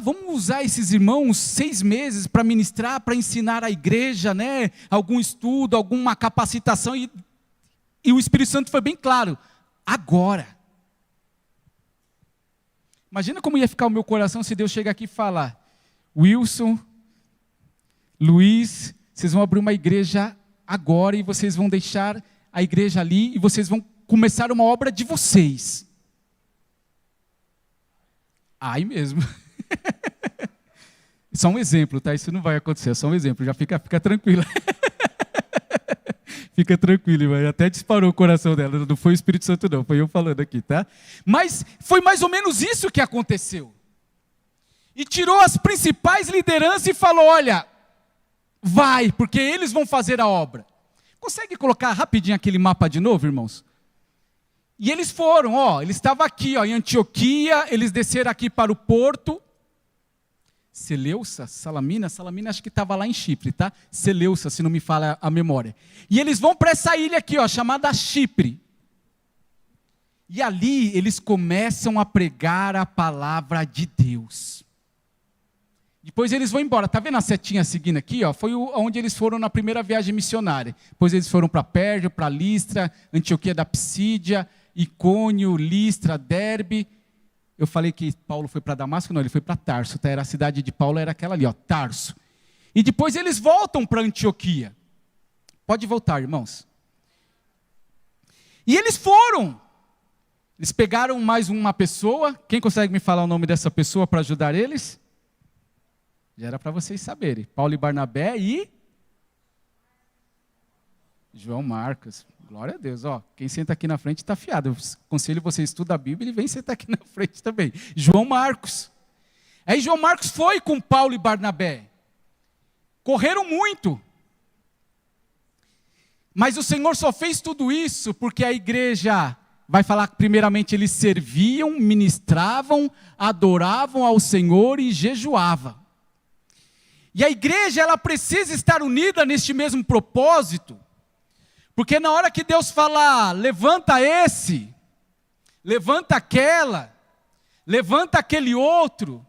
A: Vamos usar esses irmãos 6 meses para ministrar, para ensinar a igreja, né? Algum estudo, alguma capacitação, e o Espírito Santo foi bem claro: agora. Imagina como ia ficar o meu coração se Deus chegar aqui e falar: Wilson, Luiz, vocês vão abrir uma igreja agora e vocês vão deixar a igreja ali e vocês vão começar uma obra de vocês. Ai mesmo. Só um exemplo, tá? Isso não vai acontecer, é só um exemplo, já fica tranquilo. Fica tranquilo, irmã. Até disparou o coração dela, não foi o Espírito Santo não, foi eu falando aqui, tá? Mas foi mais ou menos isso que aconteceu. E tirou as principais lideranças e falou: olha, vai, porque eles vão fazer a obra. Consegue colocar rapidinho aquele mapa de novo, irmãos? E eles foram, eles estavam aqui, em Antioquia, eles desceram aqui para o porto. Seleuça, Salamina acho que estava lá em Chipre, tá? Seleuça, se não me falha a memória. E eles vão para essa ilha aqui, chamada Chipre. E ali eles começam a pregar a palavra de Deus. Depois eles vão embora. Tá vendo a setinha seguindo aqui? Foi onde eles foram na primeira viagem missionária. Depois eles foram para Pérgio, para Listra, Antioquia da Psídia, Icônio, Listra, Derbe. Eu falei que Paulo foi para Damasco, não, ele foi para Tarso, tá? Era a cidade de Paulo, era aquela ali, Tarso. E depois eles voltam para Antioquia. Pode voltar, irmãos. E eles foram. Eles pegaram mais uma pessoa. Quem consegue me falar o nome dessa pessoa para ajudar eles? Já era para vocês saberem. Paulo e Barnabé e João Marcos. Glória a Deus. Quem senta aqui na frente está afiado. Eu aconselho você a estudar a Bíblia e vem sentar aqui na frente também. João Marcos. Aí João Marcos foi com Paulo e Barnabé. Correram muito. Mas o Senhor só fez tudo isso porque a igreja, vai falar que primeiramente eles serviam, ministravam, adoravam ao Senhor e jejuavam. E a igreja, ela precisa estar unida neste mesmo propósito, porque na hora que Deus falar, levanta esse, levanta aquela, levanta aquele outro,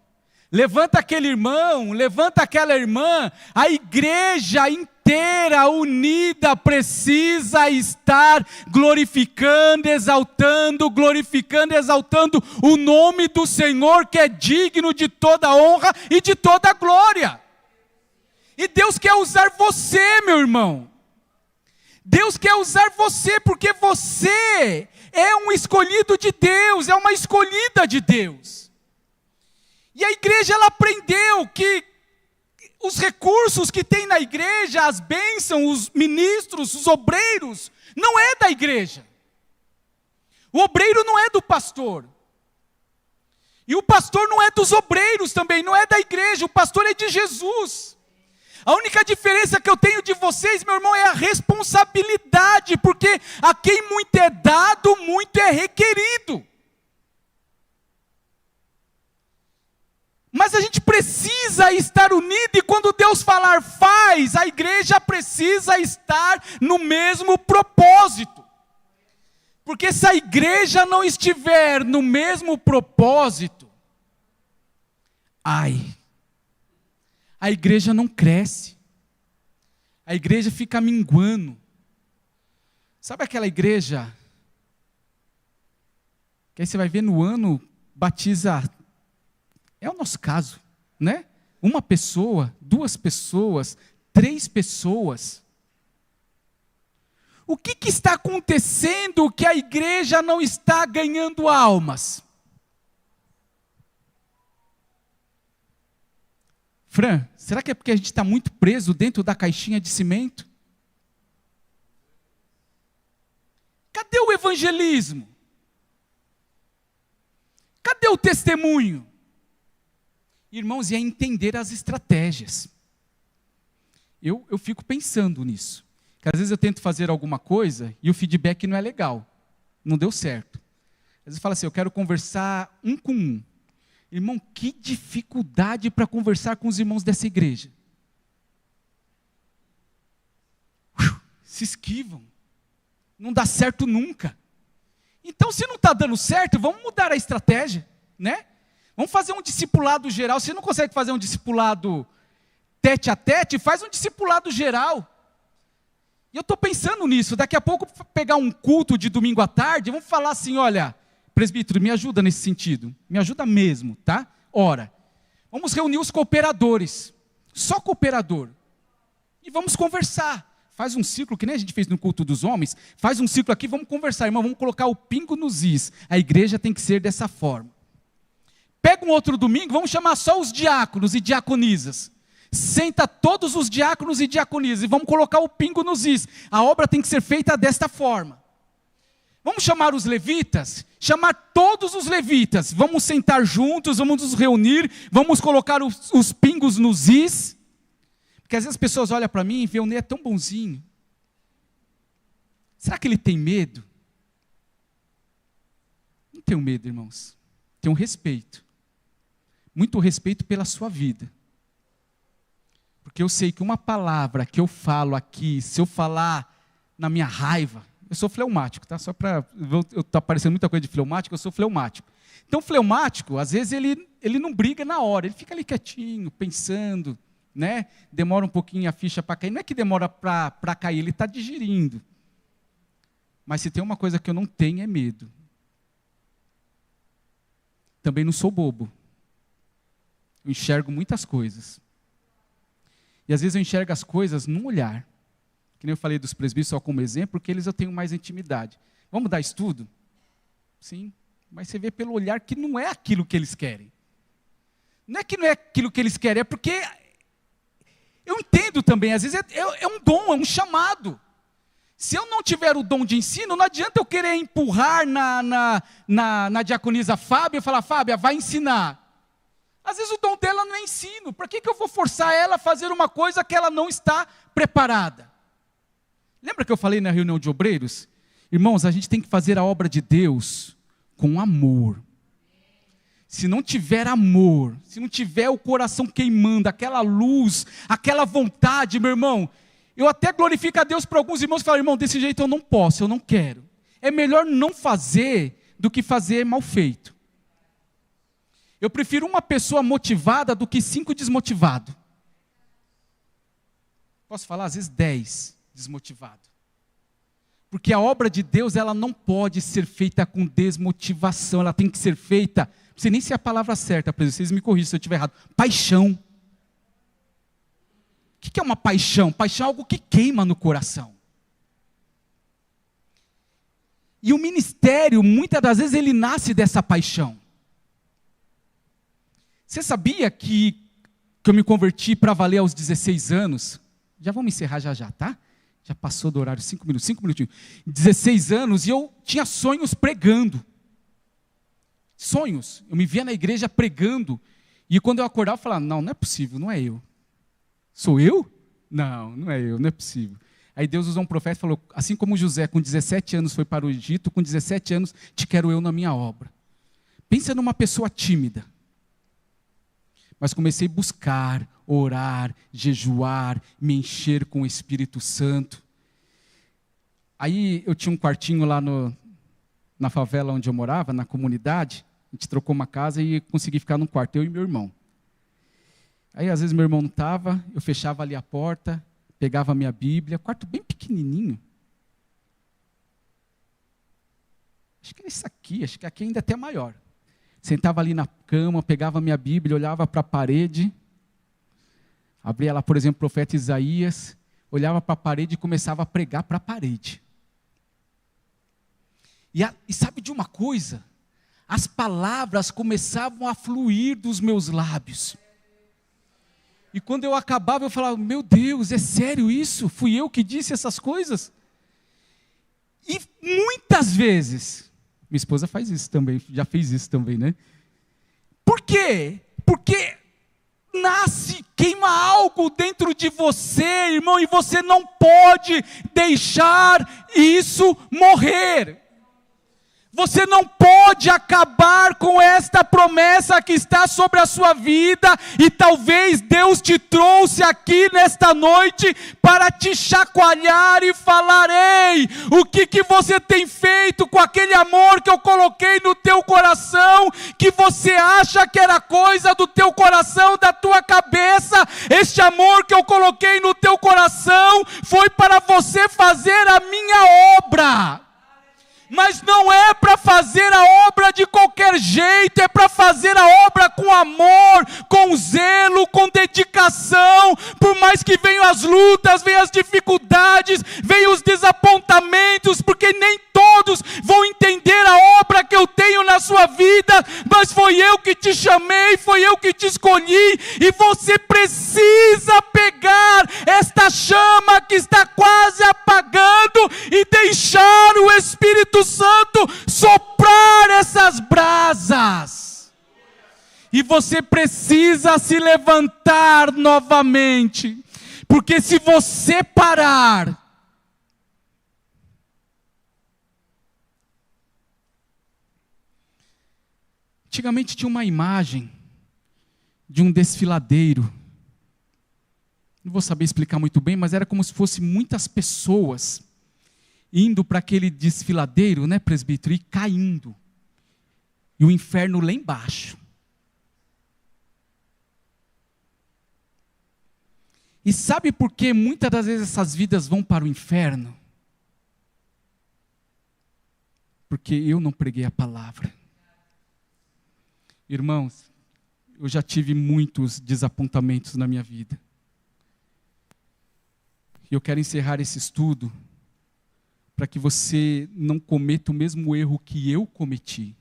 A: levanta aquele irmão, levanta aquela irmã, a igreja inteira unida precisa estar glorificando, exaltando o nome do Senhor, que é digno de toda honra e de toda glória. E Deus quer usar você, meu irmão. Deus quer usar você, porque você é um escolhido de Deus, é uma escolhida de Deus. E a igreja, ela aprendeu que os recursos que tem na igreja, as bênçãos, os ministros, os obreiros, não é da igreja. O obreiro não é do pastor. E o pastor não é dos obreiros também, não é da igreja, o pastor é de Jesus. A única diferença que eu tenho de vocês, meu irmão, é a responsabilidade, porque a quem muito é dado, muito é requerido. Mas a gente precisa estar unido, e quando Deus falar faz, a igreja precisa estar no mesmo propósito. Porque se a igreja não estiver no mesmo propósito, a igreja não cresce, a igreja fica minguando. Sabe aquela igreja que aí você vai ver no ano, batiza, é o nosso caso, né? 1 pessoa, 2 pessoas, 3 pessoas. O que está acontecendo que a igreja não está ganhando almas? Fran, será que é porque a gente está muito preso dentro da caixinha de cimento? Cadê o evangelismo? Cadê o testemunho? Irmãos, e é entender as estratégias. Eu fico pensando nisso. Que às vezes eu tento fazer alguma coisa e o feedback não é legal. Não deu certo. Às vezes fala assim, eu quero conversar um com um. Irmão, que dificuldade para conversar com os irmãos dessa igreja. Se esquivam. Não dá certo nunca. Então, se não está dando certo, vamos mudar a estratégia, né? Vamos fazer um discipulado geral. Se não consegue fazer um discipulado tete a tete, faz um discipulado geral. E eu estou pensando nisso. Daqui a pouco, pegar um culto de domingo à tarde, vamos falar assim, olha... Presbítero, me ajuda nesse sentido. Me ajuda mesmo, tá? Ora, vamos reunir os cooperadores. Só cooperador. E vamos conversar. Faz um ciclo, que nem a gente fez no culto dos homens. Faz um ciclo aqui, vamos conversar. Irmão, vamos colocar o pingo nos is. A igreja tem que ser dessa forma. Pega um outro domingo, vamos chamar só os diáconos e diaconisas. Senta todos os diáconos e diaconisas. E vamos colocar o pingo nos is. A obra tem que ser feita desta forma. Vamos chamar os levitas, chamar todos os levitas, vamos sentar juntos, vamos nos reunir, vamos colocar os pingos nos is, porque às vezes as pessoas olham para mim e veem o Ney é tão bonzinho. Será que ele tem medo? Não tenho medo, irmãos, tenho respeito, muito respeito pela sua vida, porque eu sei que uma palavra que eu falo aqui, se eu falar na minha raiva, eu sou fleumático, tá? Só para... Eu estou aparecendo muita coisa de fleumático, eu sou fleumático. Então, fleumático, às vezes, ele não briga na hora, ele fica ali quietinho, pensando, né? Demora um pouquinho a ficha para cair. Não é que demora para cair, ele está digerindo. Mas se tem uma coisa que eu não tenho, é medo. Também não sou bobo. Eu enxergo muitas coisas. E às vezes eu enxergo as coisas num olhar. Que nem eu falei dos presbíteros só como exemplo, porque eles eu tenho mais intimidade. Vamos dar estudo? Sim, mas você vê pelo olhar que não é aquilo que eles querem. Não é que não é aquilo que eles querem, é porque eu entendo também, às vezes é um dom, é um chamado. Se eu não tiver o dom de ensino, não adianta eu querer empurrar na diaconisa Fábia e falar, Fábia, vai ensinar. Às vezes o dom dela não é ensino, para que eu vou forçar ela a fazer uma coisa que ela não está preparada? Lembra que eu falei na reunião de obreiros? Irmãos, a gente tem que fazer a obra de Deus com amor. Se não tiver amor, se não tiver o coração queimando, aquela luz, aquela vontade, meu irmão, eu até glorifico a Deus para alguns irmãos que falam, irmão, desse jeito eu não posso, eu não quero. É melhor não fazer do que fazer mal feito. Eu prefiro uma pessoa motivada do que 5 desmotivados. Posso falar? Às vezes 10 desmotivados. Porque a obra de Deus, ela não pode ser feita com desmotivação. Ela tem que ser feita, não sei nem se é a palavra certa, para vocês me corrigem se eu estiver errado. Paixão. O que é uma paixão? Paixão é algo que queima no coração. E o ministério, muitas das vezes, ele nasce dessa paixão. Você sabia que eu me converti para valer aos 16 anos? Já vamos encerrar já, tá? Já passou do horário, 5 minutinhos. 16 anos, e eu tinha sonhos pregando. Sonhos. Eu me via na igreja pregando. E quando eu acordava, eu falava, não é possível, não é eu. Sou eu? Não é eu, não é possível. Aí Deus usou um profeta e falou, assim como José com 17 anos foi para o Egito, com 17 anos te quero eu na minha obra. Pensa numa pessoa tímida. Mas comecei a buscar, orar, jejuar, me encher com o Espírito Santo. Aí eu tinha um quartinho lá na favela onde eu morava, na comunidade. A gente trocou uma casa e consegui ficar num quarto, eu e meu irmão. Aí às vezes meu irmão não estava, eu fechava ali a porta, pegava a minha Bíblia, quarto bem pequenininho. Acho que era isso aqui, acho que aqui ainda é até maior. Sentava ali na cama, pegava a minha Bíblia, olhava para a parede, abria lá, por exemplo, o profeta Isaías, olhava para a parede e começava a pregar para a parede. E sabe de uma coisa? As palavras começavam a fluir dos meus lábios. E quando eu acabava, eu falava, meu Deus, é sério isso? Fui eu que disse essas coisas? E muitas vezes, minha esposa faz isso também, já fez isso também, né? Por quê? Porque queima algo dentro de você, irmão, e você não pode deixar isso morrer. Você não pode acabar com esta promessa que está sobre a sua vida, e talvez Deus te trouxe aqui nesta noite para te chacoalhar e falar, ei, o que você tem feito com aquele amor que eu coloquei no teu coração, que você acha que era coisa do teu coração, da tua cabeça? Este amor que eu coloquei no teu coração foi para você fazer a minha obra. Mas não é para fazer a obra de qualquer jeito, é para fazer a obra com amor, com zelo, com dedicação. Por mais que venham as lutas, venham as dificuldades, venham os desapontamentos, porque nem todos vão entender a obra que eu tenho na sua vida, mas foi eu que te chamei, foi eu que te escolhi, e você precisa pegar esta chama que está quase apagando e deixar o Espírito Santo soprar essas brasas. E você precisa se levantar novamente, porque se você parar, antigamente tinha uma imagem de um desfiladeiro. Não vou saber explicar muito bem, mas era como se fosse muitas pessoas indo para aquele desfiladeiro, né, presbítero, e caindo. E o inferno lá embaixo. E sabe por que muitas das vezes essas vidas vão para o inferno? Porque eu não preguei a palavra. Irmãos, eu já tive muitos desapontamentos na minha vida. E eu quero encerrar esse estudo para que você não cometa o mesmo erro que eu cometi.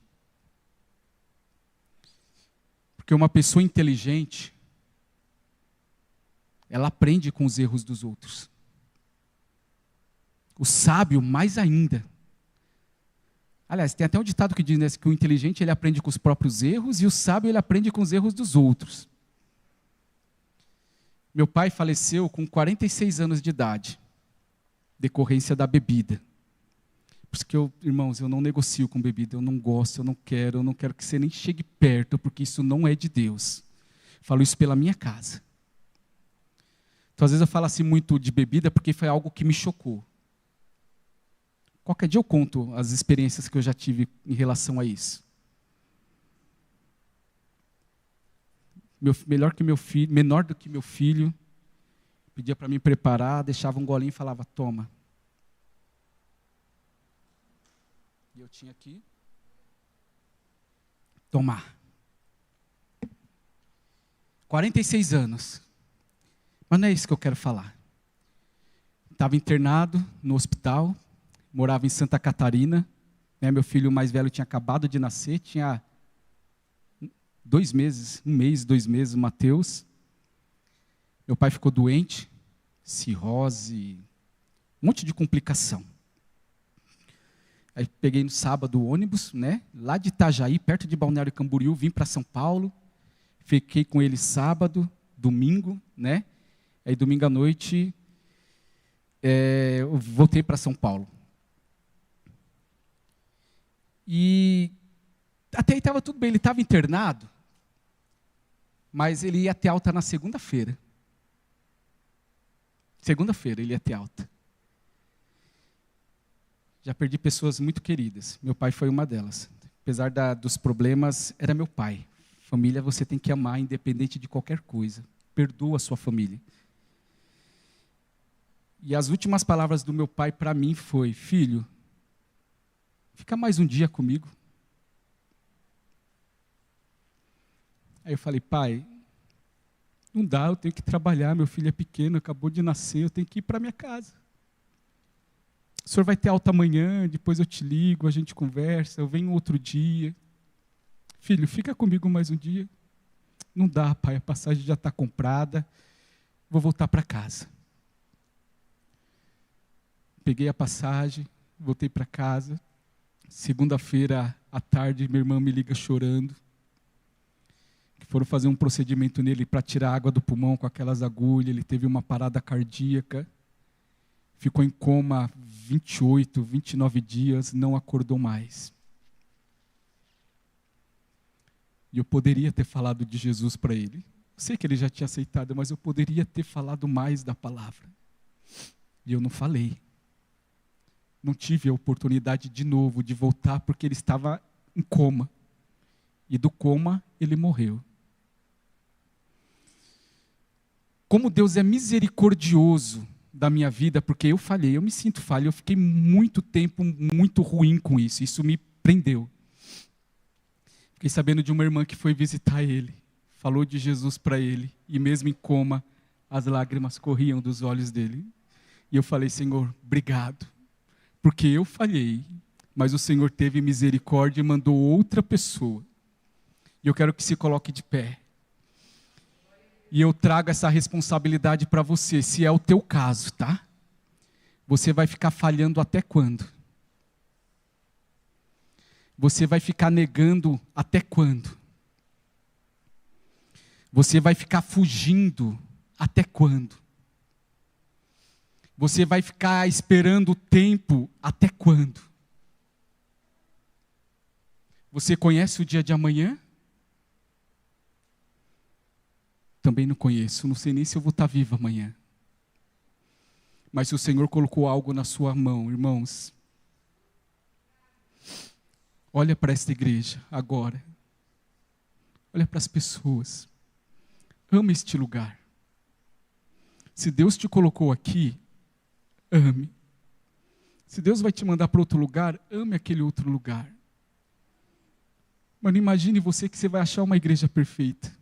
A: Porque uma pessoa inteligente, ela aprende com os erros dos outros. O sábio, mais ainda. Aliás, tem até um ditado que diz, né, que o inteligente ele aprende com os próprios erros e o sábio ele aprende com os erros dos outros. Meu pai faleceu com 46 anos de idade, decorrência da bebida. Por isso que irmãos, eu não negocio com bebida, eu não gosto, eu não quero que você nem chegue perto, porque isso não é de Deus. Falo isso pela minha casa. Então, às vezes eu falo assim muito de bebida, porque foi algo que me chocou. Qualquer dia eu conto as experiências que eu já tive em relação a isso. melhor que meu filho, menor do que meu filho, pedia para me preparar, deixava um golinho e falava, toma. E eu tinha que tomar. 46 anos. Mas não é isso que eu quero falar. Estava internado no hospital, morava em Santa Catarina, né, meu filho mais velho tinha acabado de nascer, tinha 2 meses, 1 mês, 2 meses, o Mateus. Meu pai ficou doente, cirrose, um monte de complicação. Aí peguei no sábado o ônibus, né, lá de Itajaí, perto de Balneário Camboriú, vim para São Paulo, fiquei com ele sábado, domingo, né, aí domingo à noite eu voltei para São Paulo. E até aí estava tudo bem, ele estava internado, mas ele ia ter alta na segunda-feira. Segunda-feira ele ia ter alta. Já perdi pessoas muito queridas, meu pai foi uma delas. Apesar dos problemas, era meu pai. Família você tem que amar, independente de qualquer coisa. Perdoa a sua família. E as últimas palavras do meu pai para mim foi, filho, fica mais um dia comigo. Aí eu falei, pai, não dá, eu tenho que trabalhar, meu filho é pequeno, acabou de nascer, eu tenho que ir para minha casa. O senhor vai ter alta amanhã, depois eu te ligo, a gente conversa, eu venho outro dia. Filho, fica comigo mais um dia. Não dá, pai, a passagem já está comprada, vou voltar para casa. Peguei a passagem, voltei para casa. Segunda-feira à tarde, minha irmã me liga chorando. Que foram fazer um procedimento nele para tirar água do pulmão com aquelas agulhas. Ele teve uma parada cardíaca. Ficou em coma 28, 29 dias, não acordou mais. E eu poderia ter falado de Jesus para ele. Eu sei que ele já tinha aceitado, mas eu poderia ter falado mais da palavra. E eu não falei. Não tive a oportunidade de novo de voltar, porque ele estava em coma. E do coma, ele morreu. Como Deus é misericordioso da minha vida, porque eu falhei, eu me sinto falho, eu fiquei muito tempo muito ruim com isso, isso me prendeu. Fiquei sabendo de uma irmã que foi visitar ele, falou de Jesus para ele, e mesmo em coma, as lágrimas corriam dos olhos dele. E eu falei, Senhor, obrigado. Porque eu falhei, mas o Senhor teve misericórdia e mandou outra pessoa. E eu quero que se coloque de pé. E eu trago essa responsabilidade para você, se é o teu caso, tá? Você vai ficar falhando até quando? Você vai ficar negando até quando? Você vai ficar fugindo até quando? Você vai ficar esperando o tempo até quando? Você conhece o dia de amanhã? Também não conheço, não sei nem se eu vou estar vivo amanhã. Mas se o Senhor colocou algo na sua mão, irmãos, olha para esta igreja agora. Olha para as pessoas. Ama este lugar. Se Deus te colocou aqui, ame. Se Deus vai te mandar para outro lugar, ame aquele outro lugar. Mas não imagine você que você vai achar uma igreja perfeita.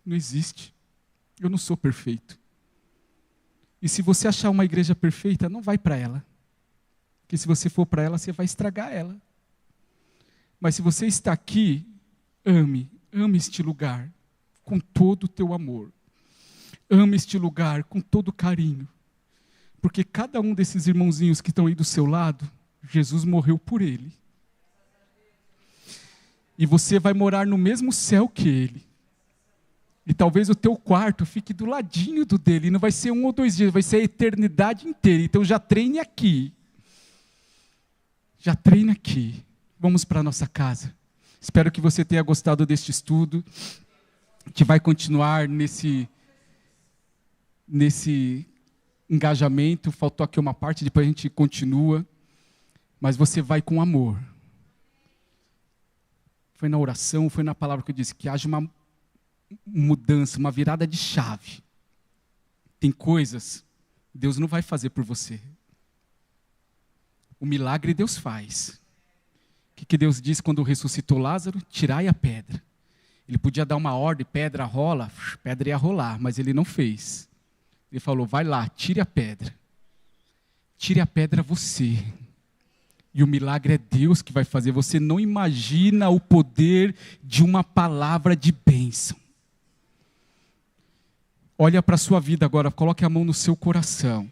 A: Não existe. Eu não sou perfeito. E se você achar uma igreja perfeita, não vai para ela. Porque se você for para ela, você vai estragar ela. Mas se você está aqui, ame este lugar com todo o teu amor. Ame este lugar com todo carinho. Porque cada um desses irmãozinhos que estão aí do seu lado, Jesus morreu por ele. E você vai morar no mesmo céu que ele. E talvez o teu quarto fique do ladinho do dele. E não vai ser 1 ou 2 dias, vai ser a eternidade inteira. Então já treine aqui. Já treine aqui. Vamos para a nossa casa. Espero que você tenha gostado deste estudo. A gente vai continuar nesse engajamento. Faltou aqui uma parte, depois a gente continua. Mas você vai com amor. Foi na oração, foi na palavra que eu disse, que haja mudança, uma virada de chave. Tem coisas que Deus não vai fazer por você. O milagre Deus faz. O que Deus disse quando ressuscitou Lázaro? Tirai a pedra. Ele podia dar uma ordem, pedra rola, pedra ia rolar, mas ele não fez. Ele falou, vai lá, tire a pedra. Tire a pedra você. E o milagre é Deus que vai fazer. Você não imagina o poder de uma palavra de bênção. Olha para a sua vida agora, coloque a mão no seu coração.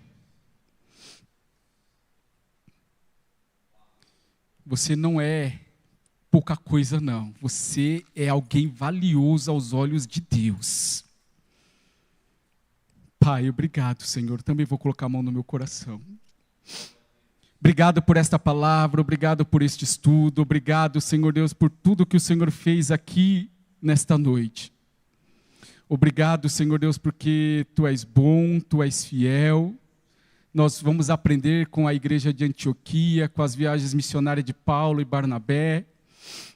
A: Você não é pouca coisa, não. Você é alguém valioso aos olhos de Deus. Pai, obrigado, Senhor. Também vou colocar a mão no meu coração. Obrigado por esta palavra, obrigado por este estudo, obrigado, Senhor Deus, por tudo que o Senhor fez aqui nesta noite. Obrigado, Senhor Deus, porque Tu és bom, Tu és fiel. Nós vamos aprender com a igreja de Antioquia, com as viagens missionárias de Paulo e Barnabé.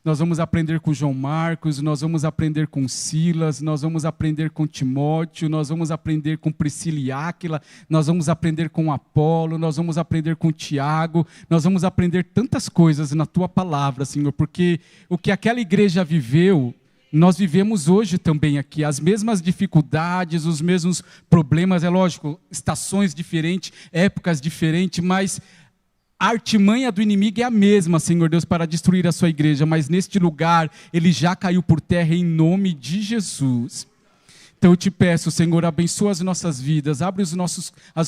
A: Nós vamos aprender com João Marcos, nós vamos aprender com Silas, nós vamos aprender com Timóteo, nós vamos aprender com Priscila e Áquila, nós vamos aprender com Apolo, nós vamos aprender com Tiago, nós vamos aprender tantas coisas na Tua palavra, Senhor, porque o que aquela igreja viveu, nós vivemos hoje também aqui, as mesmas dificuldades, os mesmos problemas, é lógico, estações diferentes, épocas diferentes, mas a artimanha do inimigo é a mesma, Senhor Deus, para destruir a sua igreja, mas neste lugar ele já caiu por terra em nome de Jesus. Então eu te peço, Senhor, abençoa as nossas vidas, abre as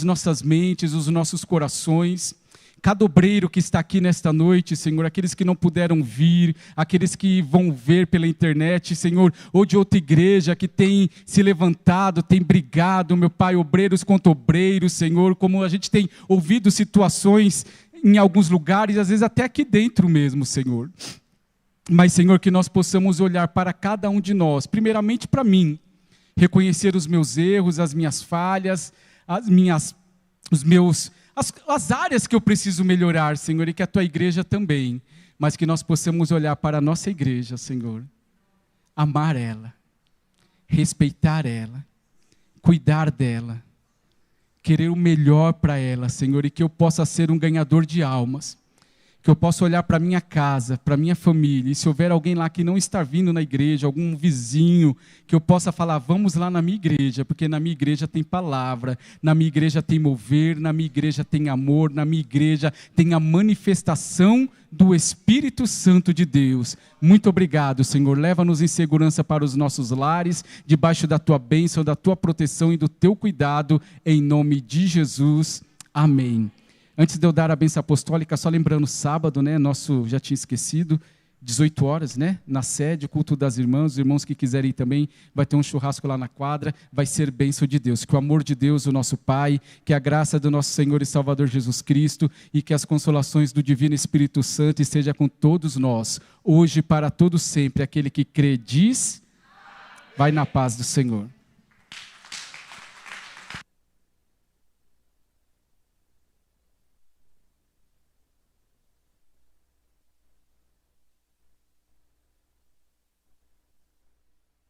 A: nossas mentes, os nossos corações. Cada obreiro que está aqui nesta noite, Senhor, aqueles que não puderam vir, aqueles que vão ver pela internet, Senhor, ou de outra igreja que tem se levantado, tem brigado, meu Pai, obreiros contra obreiros, Senhor, como a gente tem ouvido situações em alguns lugares, às vezes até aqui dentro mesmo, Senhor. Mas, Senhor, que nós possamos olhar para cada um de nós, primeiramente para mim, reconhecer os meus erros, as minhas falhas, as áreas que eu preciso melhorar, Senhor, e que a Tua igreja também, mas que nós possamos olhar para a nossa igreja, Senhor, amar ela, respeitar ela, cuidar dela, querer o melhor para ela, Senhor, e que eu possa ser um ganhador de almas, que eu possa olhar para a minha casa, para a minha família, e se houver alguém lá que não está vindo na igreja, algum vizinho, que eu possa falar, vamos lá na minha igreja, porque na minha igreja tem palavra, na minha igreja tem mover, na minha igreja tem amor, na minha igreja tem a manifestação do Espírito Santo de Deus. Muito obrigado, Senhor, leva-nos em segurança para os nossos lares, debaixo da Tua bênção, da Tua proteção e do Teu cuidado, em nome de Jesus, amém. Antes de eu dar a bênção apostólica, só lembrando, sábado, né, já tinha esquecido, 18 horas, né, na sede, culto das irmãs, os irmãos que quiserem ir também, vai ter um churrasco lá na quadra, vai ser bênção de Deus. Que o amor de Deus, o nosso Pai, que a graça do nosso Senhor e Salvador Jesus Cristo e que as consolações do Divino Espírito Santo esteja com todos nós, hoje e para todo sempre. Aquele que crê diz, vai na paz do Senhor.